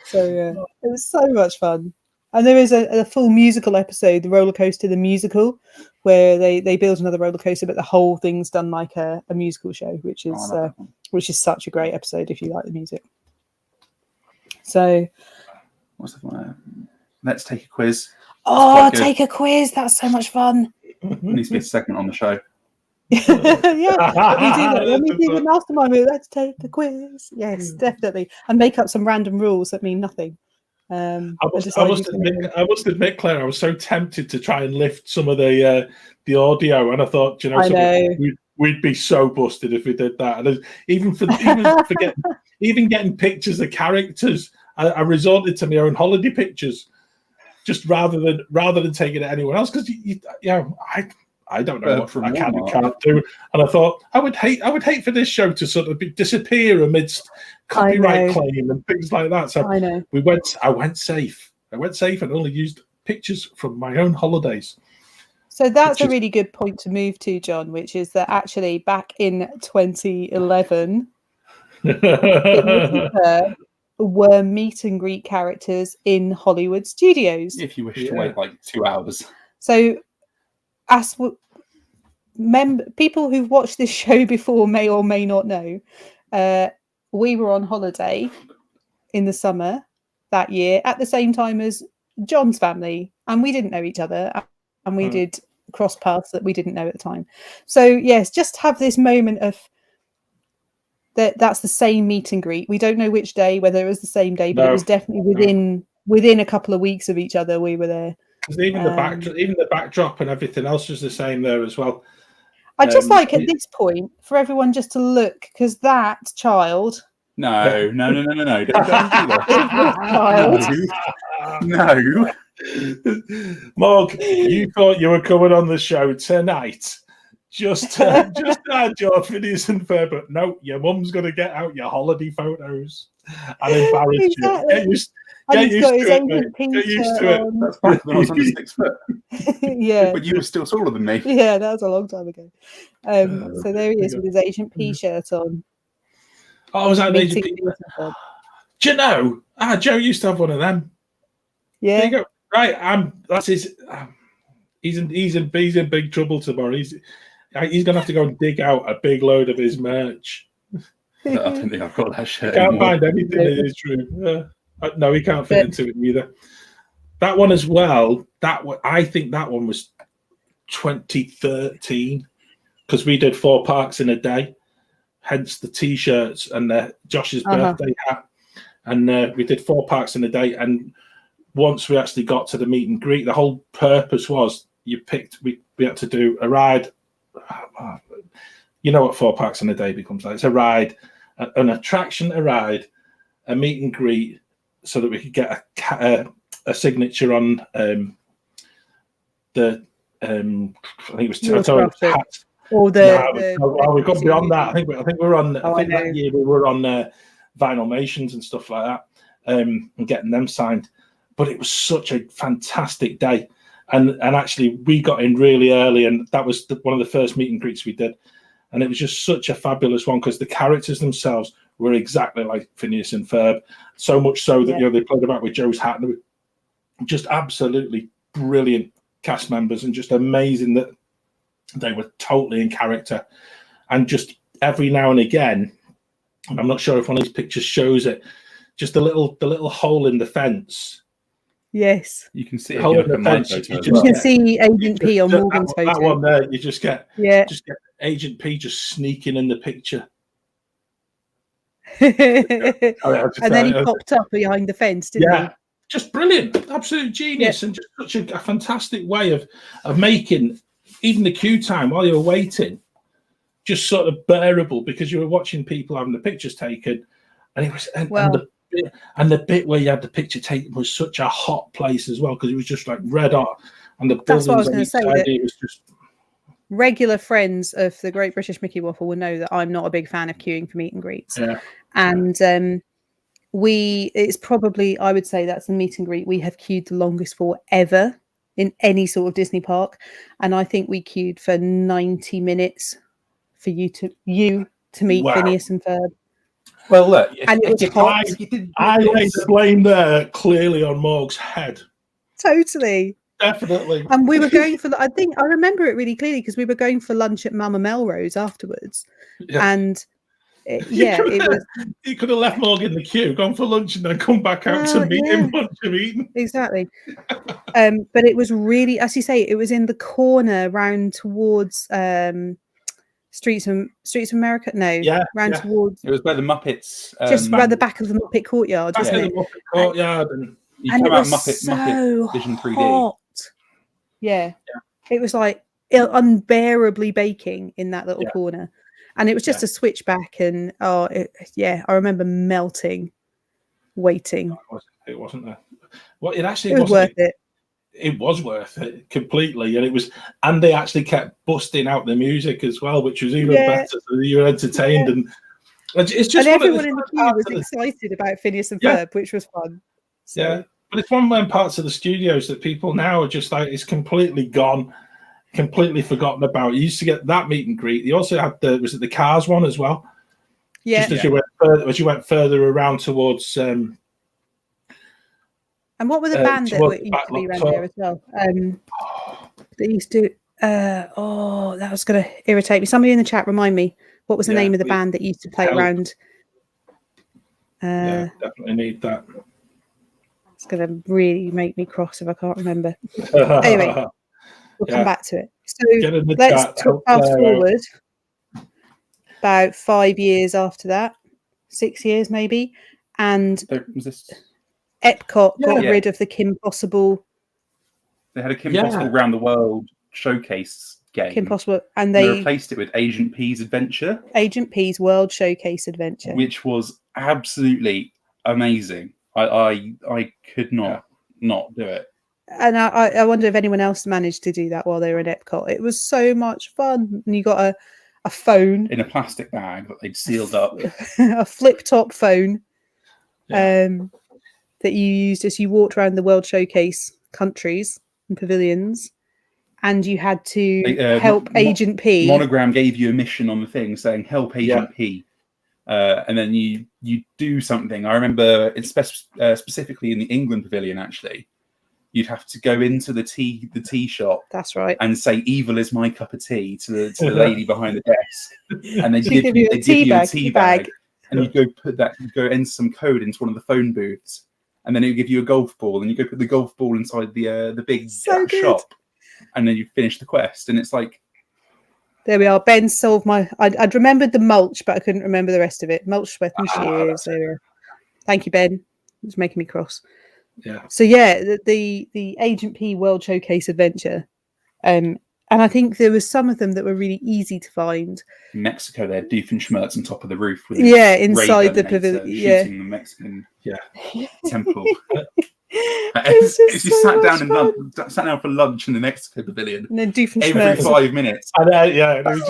So it was so much fun. And there is a full musical episode, the roller coaster, the musical, where they build another roller coaster, but the whole thing's done like a musical show, which is such a great episode if you like the music. So, what's the one? Let's take a quiz. Oh, take a quiz! That's so much fun. Needs to be a segment on the show. Yeah, when we do the mastermind, let's take the quiz. Yes, definitely, and make up some random rules that mean nothing. I must admit, Claire, I was so tempted to try and lift some of the audio, and I thought, we'd be so busted if we did that. And even getting pictures of characters, I resorted to my own holiday pictures, just rather than taking it anyone else, because I don't know what I can and can't do. And I thought I would hate for this show to sort of disappear amidst copyright claim and things like that. So I went safe. I went safe and only used pictures from my own holidays. So that's a really good point to move to, John, which is that actually back in 2011, were meet and greet characters in Hollywood studios. If you wish to wait like 2 hours. So people who've watched this show before may or may not know, we were on holiday in the summer that year at the same time as John's family, and we didn't know each other, and we did cross paths that we didn't know at the time. So yes, just have this moment of that's the same meet and greet. We don't know which day, whether it was the same day, but it was definitely within a couple of weeks of each other. We were there. Because even the backdrop and everything else was the same there as well. I just like at this point for everyone just to look, because that child. No. Don't do that. No. Morg, you thought you were coming on the show tonight. Just add your Phineas and Ferb, but no, your mum's going to get out your holiday photos and embarrass you. Get used to it. That's back when I was under 6 foot. Yeah. But you were still taller than me. Yeah, that was a long time ago. So there he is with his Agent P shirt on. Oh, was that an Agent P? Do you know? Joe used to have one of them. Yeah. There you go. Right, that's his. He's in big trouble tomorrow. He's going to have to go and dig out a big load of his merch. I don't think I've got that shirt. Can't find anything that is true. No, he can't fit into it either. That one as well. I think that one was 2013, because we did 4 parks in a day. Hence the T-shirts and Josh's birthday hat, and we did 4 parks in a day. And once we actually got to the meet and greet, the whole purpose was we had to do a ride. You know what 4 parks in a day becomes like? It's a ride, an attraction, a ride, a meet and greet, so that we could get a signature on the I think it was hats. Or we've got beyond that. I think we're on. I think that year we were on Vinylmations and stuff like that, and getting them signed. But it was such a fantastic day, and actually we got in really early, and that was one of the first meet and greets we did, and it was just such a fabulous one because the characters themselves were exactly like Phineas and Ferb, so much so that they played about with Joe's hat, and they were just absolutely brilliant cast members, and just amazing that They were totally in character, and just every now and again, and I'm not sure if one of these pictures shows it, just the little hole in the fence. Yes, You can see it. Hole If in you the look at my fence. photo as you well. can see Agent P on Morgan's that photo. one there. You just get Yeah. Agent P just sneaking in the picture. And then he popped up behind the fence, didn't he? Just brilliant, absolute genius, and just such a fantastic way of making even the queue time while you were waiting just sort of bearable, because you were watching people having the pictures taken, and it was and the bit where you had the picture taken was such a hot place as well, because it was just like red hot, and the That's what I was buildings going to on say. each side, it was just Regular friends of the Great British Mickey Waffle will know that I'm not a big fan of queuing for meet and greets. Yeah. And it's probably, I would say that's the meet and greet we have queued the longest for ever in any sort of Disney park. And I think we queued for 90 minutes for you to meet Phineas and Ferb. Well, look, And it was hot. I laid the blame there clearly on Morg's head. Totally. Definitely. And we were going for, I think I remember it really clearly because we were going for lunch at Mama Melrose afterwards. Yeah. And it was. You could have left Morg in the queue, gone for lunch, and then come back out to meet him once you've eaten. Exactly. But it was really, as you say, it was in the corner round towards Streets of America. No, towards. It was where the Muppets. Just around the back of the Muppet Courtyard, wasn't it? The Muppet Courtyard, and it was Muppet Vision 3D. Hot. Yeah, it was like unbearably baking in that little corner, and it was just a switchback. And I remember melting, waiting. It wasn't there. Well, it was worth it. It was worth it completely, and they actually kept busting out the music as well, which was even better. So you were entertained, and it's just. And everyone in the queue was excited about Phineas and Ferb, which was fun. So. Yeah. But it's one of them parts of the studios that people now are just like, it's completely gone, completely forgotten about. You used to get that meet and greet. You also had the Cars one as well. Yeah. Just as you went further around towards. And what were the band that used to be around there as well? They used to. That was going to irritate me. Somebody in the chat, remind me. What was the name of the band that used to play around? Definitely need that. It's going to really make me cross if I can't remember. Anyway, we'll come back to it. So let's fast forward about 5 years after that, 6 years maybe, and Epcot got rid of the Kim Possible. They had a Kim Possible Round the World showcase game. Kim Possible, and they replaced it with Agent P's Adventure. Agent P's World Showcase Adventure, which was absolutely amazing. I could not do it. And I wonder if anyone else managed to do that while they were in Epcot. It was so much fun. And you got a phone in a plastic bag that they'd sealed up. A flip-top phone that you used as you walked around the World Showcase countries and pavilions. And you had to help Agent P. Monogram gave you a mission on the thing saying, help Agent P. And then you do something. I remember it's specifically in the England pavilion. Actually, you'd have to go into the tea shop. That's right. And say, "Evil is my cup of tea" to the lady behind the desk, and they give you a tea bag, and you go enter some code into one of the phone booths, and then it would give you a golf ball, and you go put the golf ball inside the big shop, and then you finish the quest, and it's like. There we are. Ben solved my. I'd remembered the mulch, but I couldn't remember the rest of it. Mulch, sweat, and shears. Thank you, Ben. It's making me cross. Yeah. So the Agent P World Showcase Adventure, and I think there was some of them that were really easy to find. In Mexico, they had Doofenshmirtz on top of the roof with inside the pavilion, shooting the Mexican temple. If you sat down for lunch in the Mexico pavilion, and then every 5 minutes. And it was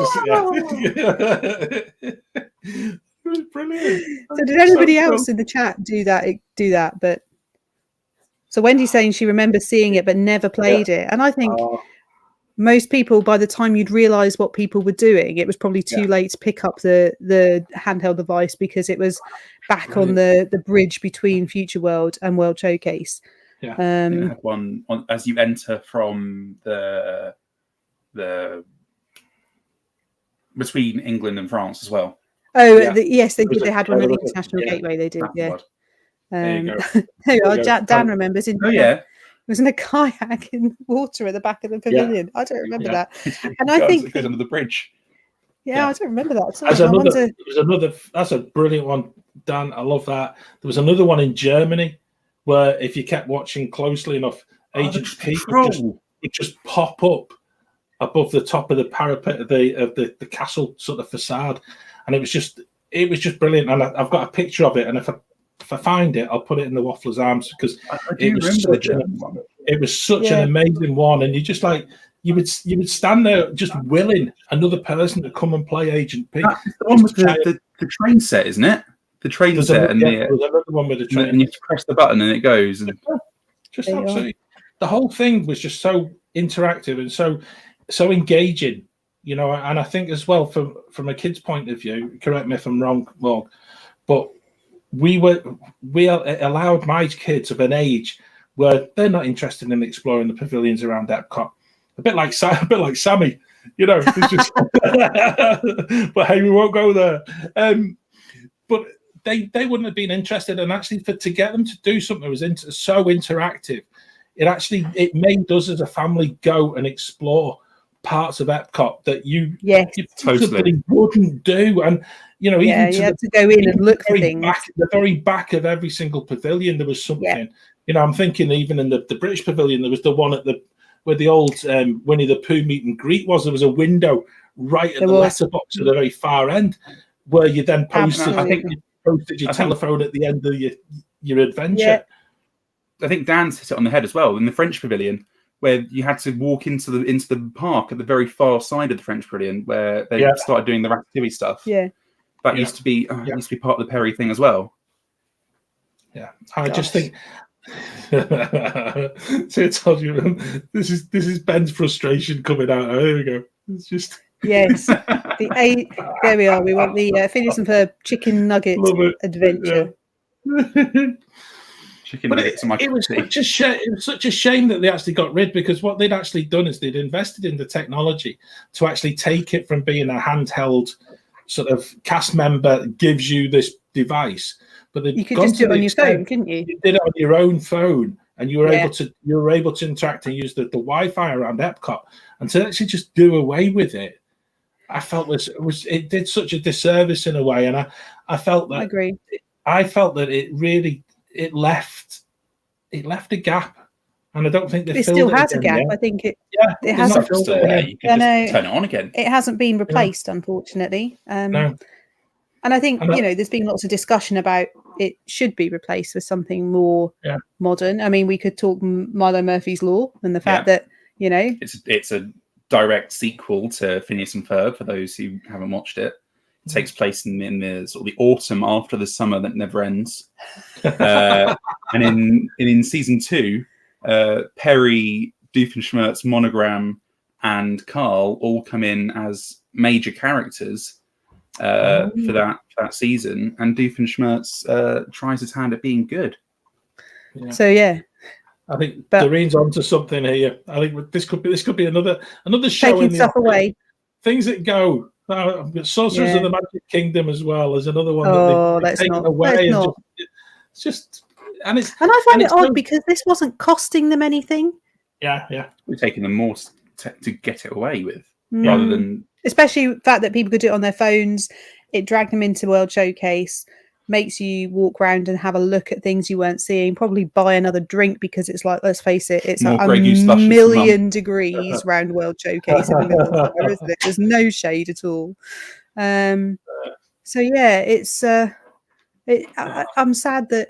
it was brilliant. So did anybody else in the chat do that? But so Wendy's saying she remembers seeing it but never played it, and I think most people, by the time you'd realise what people were doing, it was probably too late to pick up the handheld device because it was back on the bridge between Future World and World Showcase. Yeah, I had one as you enter from the between England and France as well. Oh, Yeah. yes, they There was did. They had one there at the was International yeah, Gateway. They did, That's yeah. odd. There you go. There you There are. you go. Dan remembers. Oh yeah, Was in a kayak in water at the back of the pavilion. I don't remember Yeah. that. And I think it goes under the bridge. yeah, I don't remember that. There's I another. wonder. There was another. That's a brilliant one, Dan. I love that. There was another one in Germany where, if you kept watching closely enough, Agent P would just pop up above the top of the parapet of the castle sort of facade, and it was just brilliant. And I've got a picture of it, and if I find it, I'll put it in the Wafflers Arms, because I do remember the German one. it was such an amazing one, and you just like. You would stand there just willing another person to come and play Agent P. That's the one with the train set, isn't it? The train set, and there's another one with the train. And you have to press the button and it goes. And just absolutely, the whole thing was just so interactive and so engaging, you know. And I think as well, from a kid's point of view, correct me if I'm wrong, Morg, but we allowed my kids of an age where they're not interested in exploring the pavilions around Epcot. A bit like Sammy, you know. It's just, but hey, we won't go there. But they wouldn't have been interested, and actually, to get them to do something that was so interactive, it made us as a family go and explore parts of Epcot that you totally wouldn't do. And you know, even you had to go in and look for things. The very back of every single pavilion, there was something. Yeah. You know, I'm thinking even in the British pavilion, there was the one where the old Winnie the Pooh meet and greet was. There was a window right at the letterbox at the very far end, where you then posted. I think you posted your telephone at the end of your adventure. Yeah. I think Dan's hit it on the head as well in the French pavilion, where you had to walk into the park at the very far side of the French pavilion, where they started doing the Ratatouille stuff. Yeah, that used to be part of the Perry thing as well. Yeah, I just think. So I told you, this is Ben's frustration coming out. Oh, there we go. It's just yes. There we are. We want the Phineas and Ferb chicken nugget adventure. Chicken nuggets. It was such a shame that they actually got rid, because what they'd actually done is they'd invested in the technology to actually take it from being a handheld sort of cast member gives you this device. But you could just do it on your phone, couldn't you? You did it on your own phone, and you were able to interact and use the Wi-Fi around Epcot. And to actually just do away with it, I felt it did such a disservice in a way. And I felt that. I agree. I felt that it left a gap, and I don't think it still has a gap. I think it hasn't. Still there. You can just turn it on again. It hasn't been replaced, unfortunately. No. And I think there's been lots of discussion about it should be replaced with something more modern. I mean, we could talk Milo Murphy's Law and the fact that it's a direct sequel to Phineas and Ferb. For those who haven't watched it, it takes place in the sort of the autumn after the summer that never ends. And in season 2, Perry, Doofenshmirtz, Monogram, and Carl all come in as major characters for that season, and Doofenshmirtz tries his hand at being good. Yeah. So I think Doreen's onto something here. I think this could be another show taking stuff away. Things that go. Sorcerers of the Magic Kingdom as well as another one. That's not away. And I find it odd because this wasn't costing them anything. Yeah. We're taking them more to get it away with, rather than. Especially the fact that people could do it on their phones. It dragged them into World Showcase, makes you walk around and have a look at things you weren't seeing, probably buy another drink, because it's like, let's face it, it's like a million degrees around World Showcase in the middle of summer, isn't it? There's no shade at all. So it's I'm sad that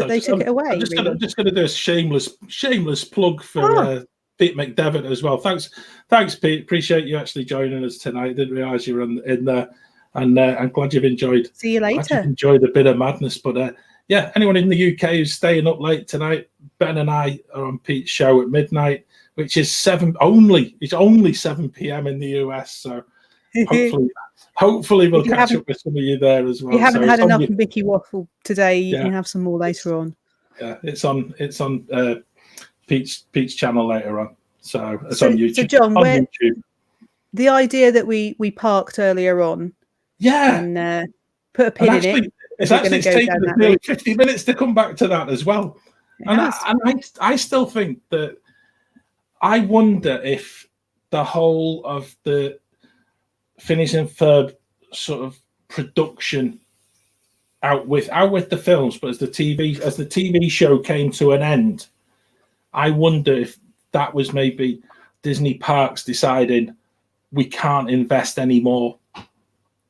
they took it away. I'm just going to do a shameless plug for Pete McDevitt as well. Thanks, Pete. Appreciate you actually joining us tonight. Didn't realise you were in there, and I'm glad you've enjoyed. See you later. Enjoyed a bit of madness, but anyone in the UK who's staying up late tonight, Ben and I are on Pete's show at midnight, which is 7 only. It's only 7 p.m. in the US, so hopefully we'll catch up with some of you there as well. If you haven't had enough Vicky Waffle today, you can have some more later on. Yeah, it's on Pete's channel later on. So it's on YouTube. So John, the idea that we parked earlier on Yeah. and put a pin And in it. It's actually taken us nearly 50 minutes to come back to that as well. And I still think that I wonder if the whole of the Phineas and Ferb sort of production out with the films, but as the TV show came to an end, I wonder if that was maybe Disney Parks deciding we can't invest any more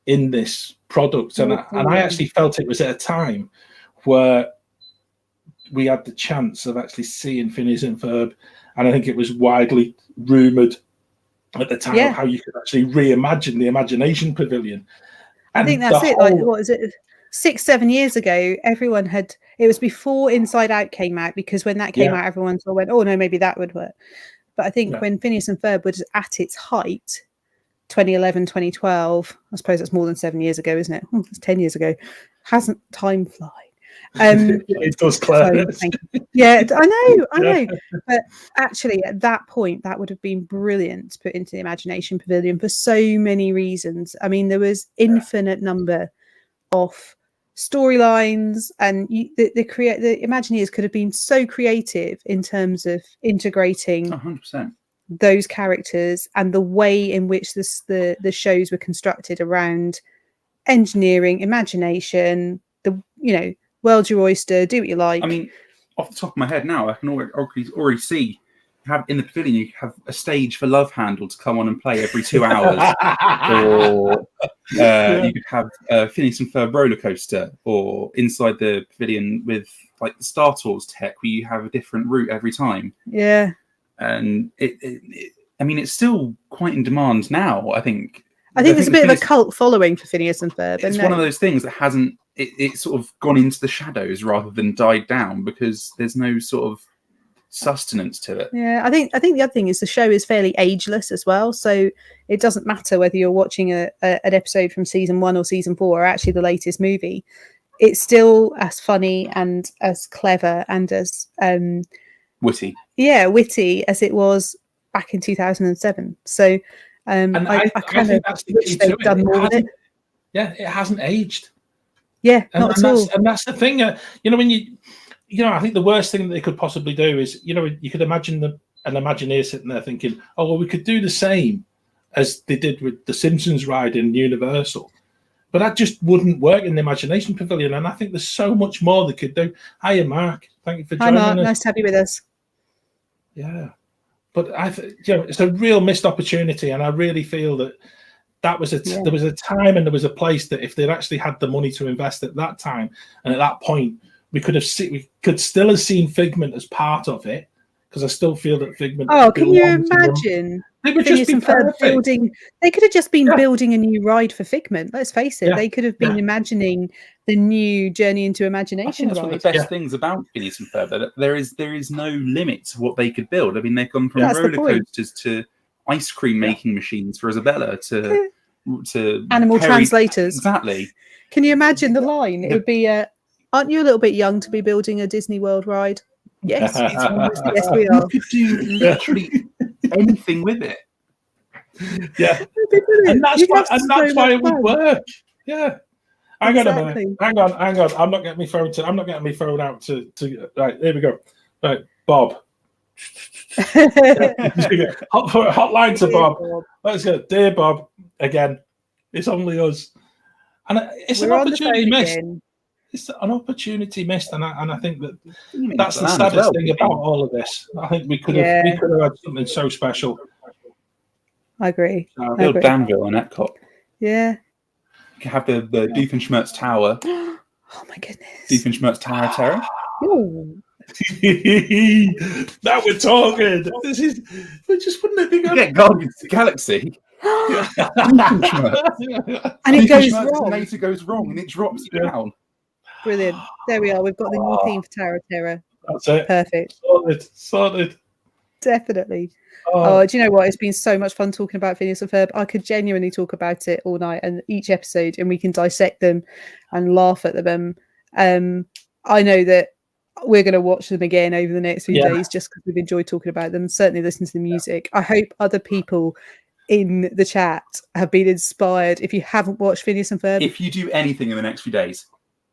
in this product. And I actually felt it was at a time where we had the chance of actually seeing Phineas and Ferb, and I think it was widely rumoured at the time of how you could actually reimagine the Imagination Pavilion. And I think that's it. Like, what is it? 6-7 years ago, everyone had. It was before Inside Out came out, because when that came out, everyone sort of went, "Oh no, maybe that would work." But I think when Phineas and Ferb was at its height, 2011, 2012, I suppose that's more than 7 years ago, isn't it? It's 10 years ago. Hasn't time fly? It does, Claire. Yeah, I know. But actually, at that point, that would have been brilliant to put into the Imagination Pavilion for so many reasons. I mean, there was infinite number of storylines, and the Imagineers could have been so creative in terms of integrating 100%. those characters and the way in which the shows were constructed around engineering, imagination, world's your oyster, do what you like. I mean, off the top of my head now, I can already see in the pavilion you have a stage for Love Handle to come on and play every 2 hours, or you could have Phineas and Ferb roller coaster, or inside the pavilion with like the Star Tours tech, where you have a different route every time. Yeah, and I mean, it's still quite in demand now. I think there's a bit of a cult following for Phineas and Ferb. It's one of those things that hasn't. It's sort of gone into the shadows rather than died down, because there's no sort of sustenance to it. Yeah, I think the other thing is the show is fairly ageless as well, so it doesn't matter whether you're watching an episode from season 1 or season 4 or actually the latest movie. It's still as funny and as clever and as witty as it was back in 2007. So I kind of wish they'd done more with it. Yeah, it hasn't aged. Yeah, not at all. And that's the thing. When I think the worst thing that they could possibly do is, you could imagine an Imagineer sitting there thinking, oh, well, we could do the same as they did with the Simpsons ride in Universal. But that just wouldn't work in the Imagination Pavilion. And I think there's so much more they could do. Hiya, Mark. Thank you for joining us. Hi, Mark. Nice to have you with us. Yeah. But it's a real missed opportunity. And I really feel that there was a time and there was a place that if they'd actually had the money to invest at that time and at that point, we could still have seen Figment as part of it, because I still feel that Figment. Oh, can you imagine? They could just building. They could have just been building a new ride for Figment. Let's face it; they could have been imagining the new Journey into Imagination. That's one of the best things about Phineas and Ferb. That there is no limit to what they could build. I mean, they've gone from roller coasters to ice cream making machines for Isabella to animal translators. Exactly. Can you imagine the line? It would be aren't you a little bit young to be building a Disney World ride? Yes, yes, we are. You could do literally anything with it. Yeah, and that's why it would work. Yeah. Hang on a minute. Hang on. I'm not getting my phone out to. Right, here we go. Right, Bob. Hotline to Bob. Let's go, dear Bob. Again, it's only us, and it's an opportunity missed. It's an opportunity missed, and I think that's the saddest thing about all of this. I think we could have had something so special. I agree. Build Danville and Epcot. Yeah. You can have the Doofenshmirtz Tower. Oh my goodness. Doofenshmirtz Tower of Terror. Ooh. Now we're talking. We just wouldn't have been get Guardians of the Galaxy. And it goes wrong. Later goes wrong and it drops down. Brilliant. There we are. We've got the new theme for Tower of Terror. That's it. Perfect. Sorted. Definitely. Oh, do you know what? It's been so much fun talking about Phineas and Ferb. I could genuinely talk about it all night and each episode, and we can dissect them and laugh at them. I know that we're going to watch them again over the next few days just because we've enjoyed talking about them. Certainly listen to the music. I hope other people in the chat have been inspired. If you haven't watched Phineas and Ferb, If you do anything in the next few days,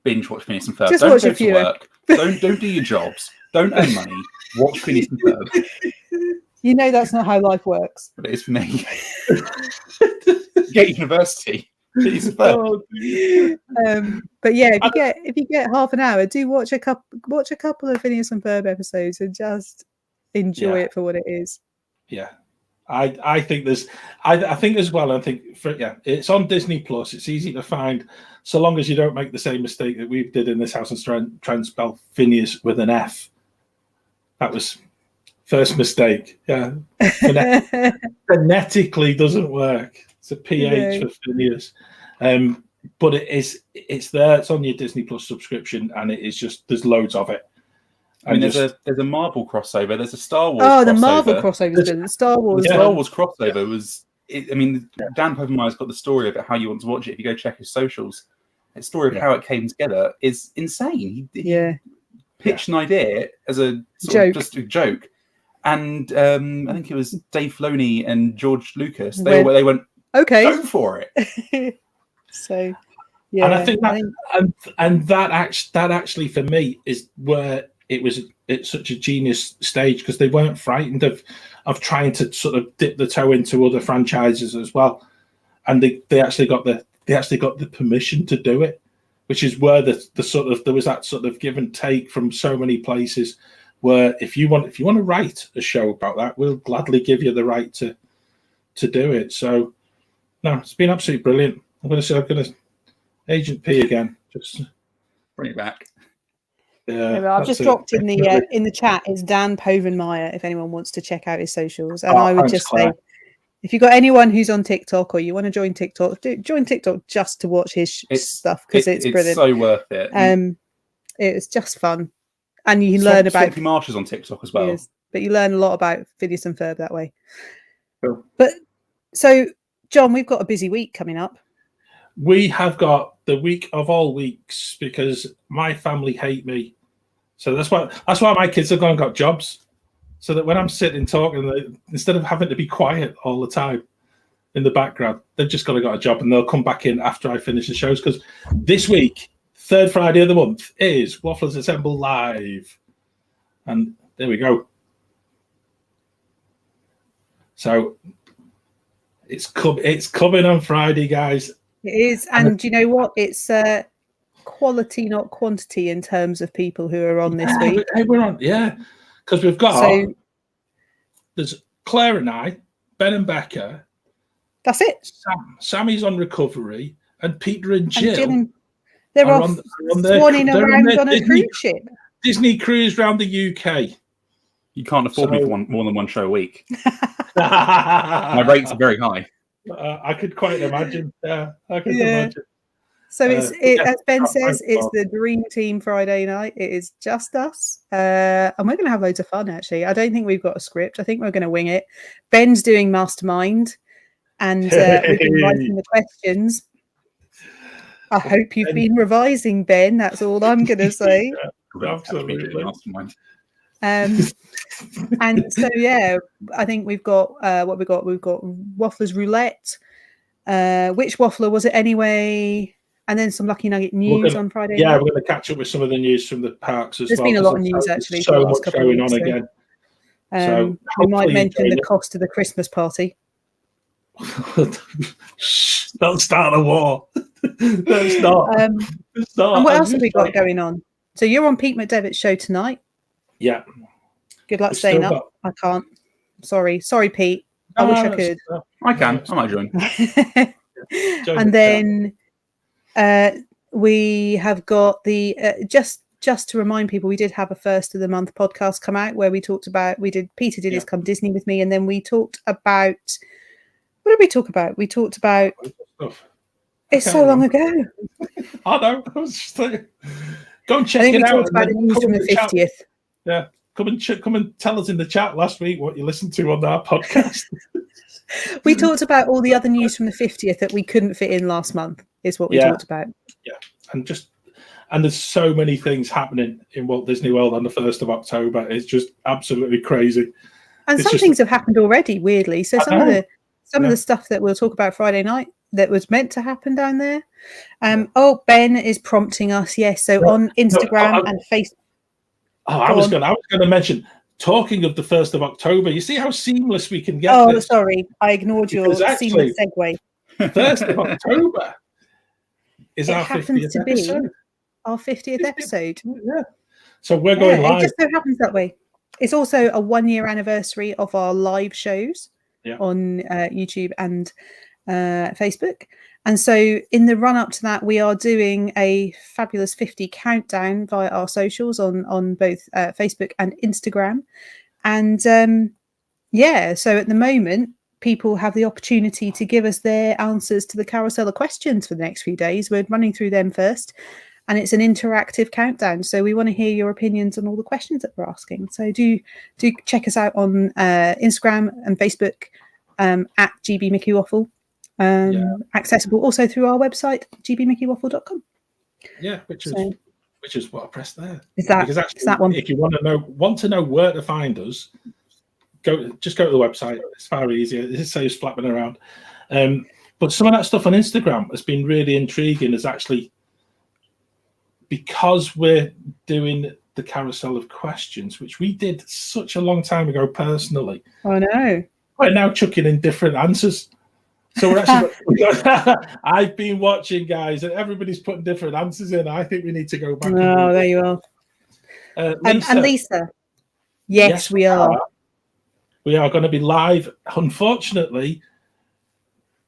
binge watch Phineas and Ferb. Just Don't watch go a few. to work. Don't do your jobs. Don't earn money. Watch Phineas and Ferb. you know that's not how life works. But it is for me. Get university. Phineas and Ferb. But yeah, if you get half an hour, do watch a couple of Phineas and Ferb episodes and just enjoy it for what it is. Yeah. I think there's I think as well, it's on Disney Plus. It's easy to find so long as you don't make the same mistake that we did in this house and try and spell Phineas with an F. That was first mistake. Yeah. Phonetically doesn't work. It's a PH for Phineas. But it's there, it's on your Disney Plus subscription, and it is just there's loads of it. I mean, there's a Marvel crossover. There's a Star Wars. Oh, crossover. the Marvel crossover is good. The Star Wars. The Star Wars crossover was. Dan Povenmire's got the story of it, how you want to watch it. If you go check his socials, the story of how it came together is insane. He pitched an idea as a just a joke, and I think it was Dave Filoni and George Lucas. They went okay, go for it. So. Yeah, and I think that actually for me is where it's such a genius stage, because they weren't frightened of trying to sort of dip the toe into other franchises as well, and they actually got the permission to do it, which is where the sort of there was that sort of give and take from so many places, where if you want to write a show about that, we'll gladly give you the right to do it. So no, it's been absolutely brilliant. I'm going to Agent P again. Just bring it back. Yeah, I've just dropped in the chat. It's Dan Povenmire. If anyone wants to check out his socials, and I would just say, if you've got anyone who's on TikTok or you want to join TikTok, join TikTok just to watch his stuff, because it's brilliant. It's so worth it. It's just fun, and you can learn about. Swampy Marshes on TikTok as well. But you learn a lot about Phineas and Ferb that way. Cool. But so, John, we've got a busy week coming up. We have got the week of all weeks, because my family hate me. So that's why my kids have gone and got jobs, so that when I'm sitting talking, instead of having to be quiet all the time in the background, they've just got a job, and they'll come back in after I finish the shows. Because this week, third Friday of the month, is Wafflers Assemble Live. And there we go. So it's coming on Friday, guys. It is, and you know what? It's quality, not quantity, in terms of people who are on this week. We're on, because we've got there's Claire and I, Ben and Becca. That's it. Sammy's on recovery, and Peter and Jill. They're off swanning around on a cruise ship. Disney cruise around the UK. You can't afford me for more than one show a week. My rates are very high. I could quite imagine. I could imagine. So as Ben says, it's the Dream Team Friday night. It is just us, and we're going to have loads of fun. Actually, I don't think we've got a script. I think we're going to wing it. Ben's doing mastermind, and we've been writing the questions. I hope you've been revising, Ben. That's all I'm going to say. Absolutely. And so I think we've got what we got. We've got Wafflers Roulette. Which Waffler was it anyway? And then some Lucky Nugget news on Friday. Yeah, we're going to catch up with some of the news from the parks as well. There's been a lot of news actually. So much going on again. So we might mention the cost of the Christmas party. Don't start a war. Don't start. And what else have we got going on? So you're on Pete McDevitt's show tonight. Yeah. Good luck staying up. I can't. Sorry, Pete. I wish I could. I can. I might join. And then we have got the just to remind people, we did have a first of the month podcast come out where we talked about Peter did his Come Disney with me, and then we talked about what did we talk about? We talked about it's so long ago. I know. I was just like, go and check I think it we out. talked about the news from the 50th. Yeah. Come and tell us in the chat last week what you listened to on our podcast. We talked about all the other news from the 50th that we couldn't fit in last month, is what we talked about. Yeah. And there's so many things happening in Walt Disney World on the 1st of October. It's just absolutely crazy. And some things have happened already, weirdly. So some of the stuff that we'll talk about Friday night that was meant to happen down there. Oh, Ben is prompting us. Yes, so on Instagram and Facebook. Oh, I was going to mention. Talking of the 1st of October, you see how seamless we can get. Oh, sorry, I ignored your seamless segue. 1st of October is our 50th episode. Our 50th episode. Yeah. So we're going live. It just so happens that way. It's also a 1-year anniversary of our live shows on YouTube and Facebook. And so in the run up to that, we are doing a fabulous 50 countdown via our socials on both Facebook and Instagram. And so at the moment, people have the opportunity to give us their answers to the carousel of questions for the next few days. We're running through them first. And it's an interactive countdown. So we want to hear your opinions on all the questions that we're asking. So do check us out on Instagram and Facebook at GB Mickey Waffle. Accessible also through our website, gbmickeywaffle.com. Yeah, which is what I pressed there. Is that one? If you want to know where to find us, just go to the website. It's far easier. It saves flapping around. But some of that stuff on Instagram has been really intriguing. Is actually because we're doing the carousel of questions, which we did such a long time ago personally. Oh no! We're now chucking in different answers. So we're actually. I've been watching, guys, and everybody's putting different answers in. I think we need to go back. Oh, there you are. Lisa, and Lisa, yes, we are. We are going to be live. Unfortunately,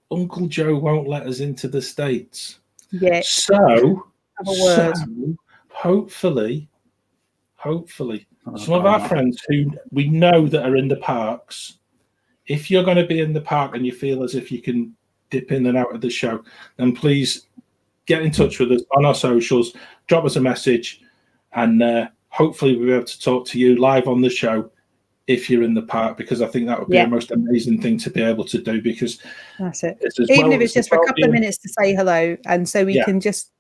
Uncle Joe won't let us into the States. Yeah. So hopefully, some of our friends who we know that are in the parks. If you're going to be in the park and you feel as if you can dip in and out of the show, then please get in touch with us on our socials, drop us a message, and hopefully we'll be able to talk to you live on the show if you're in the park, because I think that would be the most amazing thing to be able to do, because that's it. Even if it's just for a couple of minutes to say hello, and so we can just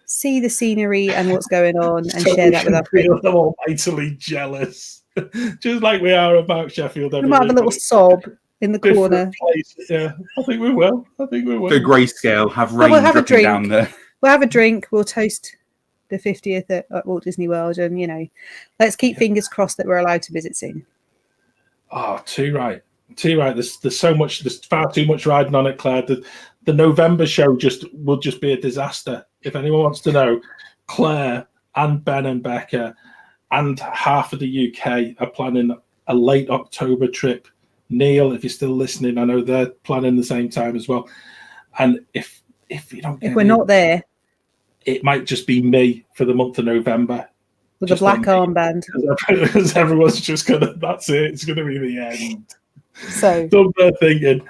see the scenery and what's going on and share that with our friends. I'm all mightily jealous. Just like we are about Sheffield. We might have a little sob in the corner. Yeah, I think we will. Go grayscale, have rain dripping down there. We'll have a drink. We'll toast the 50th at Walt Disney World, and let's keep fingers crossed that we're allowed to visit soon. Oh, too right. There's so much. There's far too much riding on it, Claire. The November show will just be a disaster. If anyone wants to know, Claire and Ben and Becca and half of the UK are planning a late October trip. Neil, if you're still listening, I know they're planning the same time as well. And if we're not there, it might just be me for the month of November with a black armband, because everyone's just that's it. It's gonna be the end. So they're thinking.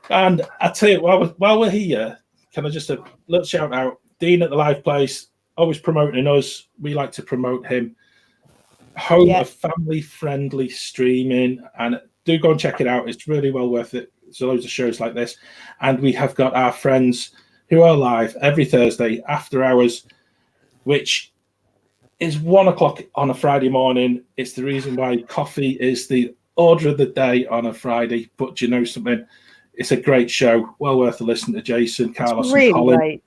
And I tell you, while we're here, can I just let's shout out Dean at the Live Place, always promoting us. We like to promote him. Home of family-friendly streaming, and do go and check it out. It's really well worth it. There's loads of shows like this, and we have got our friends who are live every Thursday after hours, which is 1:00 on a Friday morning. It's the reason why coffee is the order of the day on a Friday. But do you know something? It's a great show. Well worth a listen to Jason, Carlos, and Colin. Right.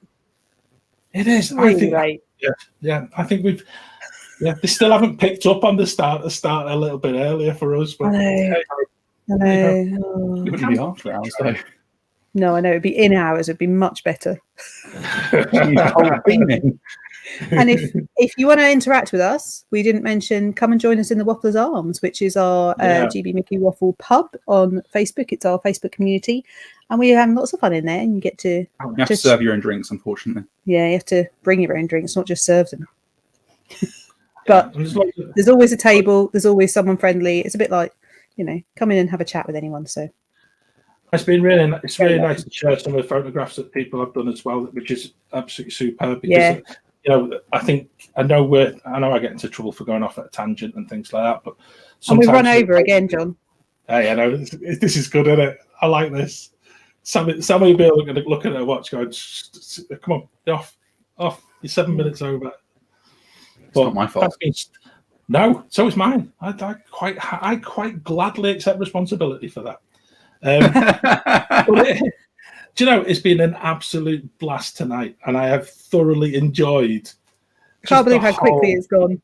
It is. Really I think. right. Yeah. I think we've. Yeah, they still haven't picked up on the start a little bit earlier for us. But I know. It wouldn't be after hours, though. No, I know. It'd be in hours. It'd be much better. And if you want to interact with us, we didn't mention, come and join us in the Wafflers Arms, which is our GB Mickey Waffle pub on Facebook. It's our Facebook community, and we're having lots of fun in there. And you get to you have to serve your own drinks, unfortunately. Yeah, you have to bring your own drinks, not just serve them. But there's always a table. There's always someone friendly. It's a bit like, come in and have a chat with anyone. So it's been really nice to share some of the photographs that people have done as well, which is absolutely superb. Because, I know I get into trouble for going off at a tangent and things like that, but we run over again, John. Hey, I know this is good, isn't it? I like this. Somebody will be looking at a watch, going, "Come on, off! You're 7 minutes over." It's not my fault. No, so is mine. I quite gladly accept responsibility for that. Do you know, it's been an absolute blast tonight, and I have thoroughly enjoyed. Can't believe how quickly it's gone.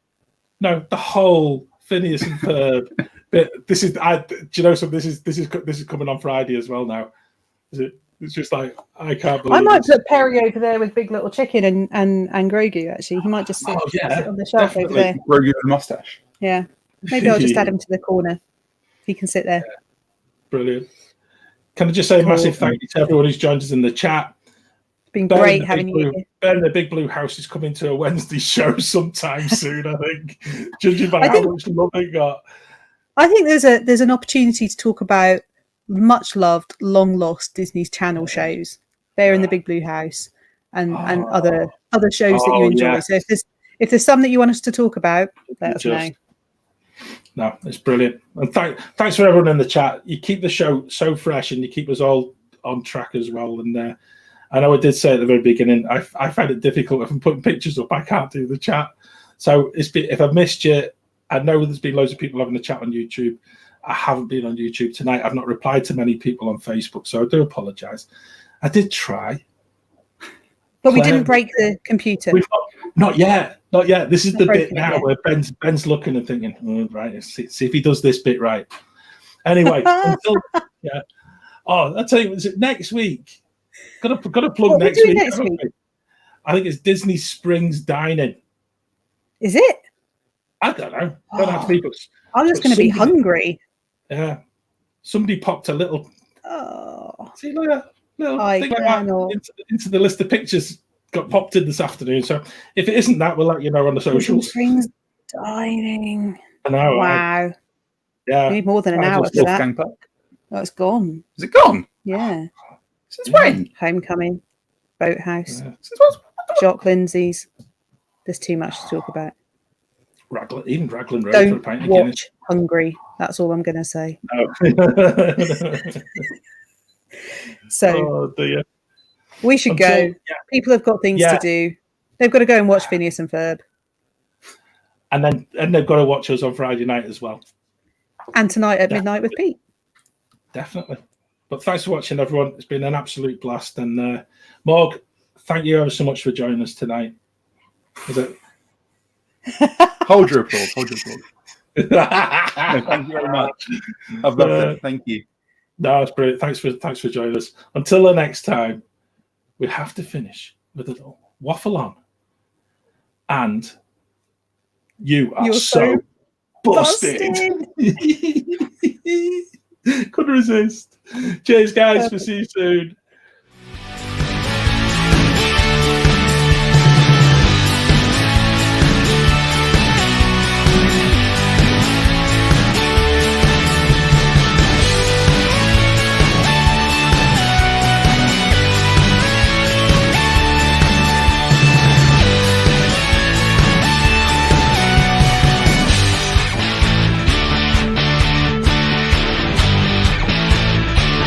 No, the whole Phineas and Ferb bit. This is, do you know something? This is coming on Friday as well now. Is it? It's just like, I can't believe. I might put Perry over there with Big Little Chicken and Grogu. Actually, he might just sit, sit on the shelf over there. Grogu with a mustache. Yeah, maybe I'll just add him to the corner. He can sit there. Brilliant. Can I just say a massive thank you to everyone who's joined us in the chat. It's been great having you here. Ben, the Big Blue House is coming to a Wednesday show sometime soon, I think, judging by how much love it got. I think there's an opportunity to talk about much loved, long lost Disney Channel shows. They're in the Big Blue House and other shows that you enjoy. Yes. So if there's some that you want us to talk about, let us know. No, it's brilliant. And thanks for everyone in the chat. You keep the show so fresh and you keep us all on track as well. And I know I did say at the very beginning, I find it difficult if I'm putting pictures up, I can't do the chat. So if I've missed you, I know there's been loads of people having a chat on YouTube. I haven't been on YouTube tonight. I've not replied to many people on Facebook, so I do apologise. I did try. But we didn't break the computer. Not yet. This is the bit now where Ben's looking and thinking, right, let's see if he does this bit right. Anyway, I'll tell you, is it next week? Got to plug next week. I think it's Disney Springs Dining. Is it? I don't know. Don't have to be, I'm just going to be hungry. Yeah. Somebody popped a little. See, look at little thing like that into the list of pictures. Got popped in this afternoon. So if it isn't that, we'll let you know on the socials. Springs Dining. I know. Wow. Yeah. We need more than an hour for that. Oh, it's gone. Is it gone? Yeah. Since when? Homecoming. Boathouse. Yeah. Since when? Jock Lindsay's. There's too much to talk about. Even Raglan Road. Don't for a pint watch Hungry. That's all I'm going to say. No. So we should go. People have got things to do. They've got to go and watch Phineas and Ferb. And they've got to watch us on Friday night as well. And tonight at midnight with Pete. Definitely. But thanks for watching, everyone. It's been an absolute blast. And Morg, thank you ever so much for joining us tonight. Is it? Hold your applause. Thank you very much. I've loved it. Thank you. No, it's brilliant. Thanks for joining us. Until the next time, we have to finish with a little waffle on. And you're so busted. Couldn't resist. Cheers, guys. We'll see you soon.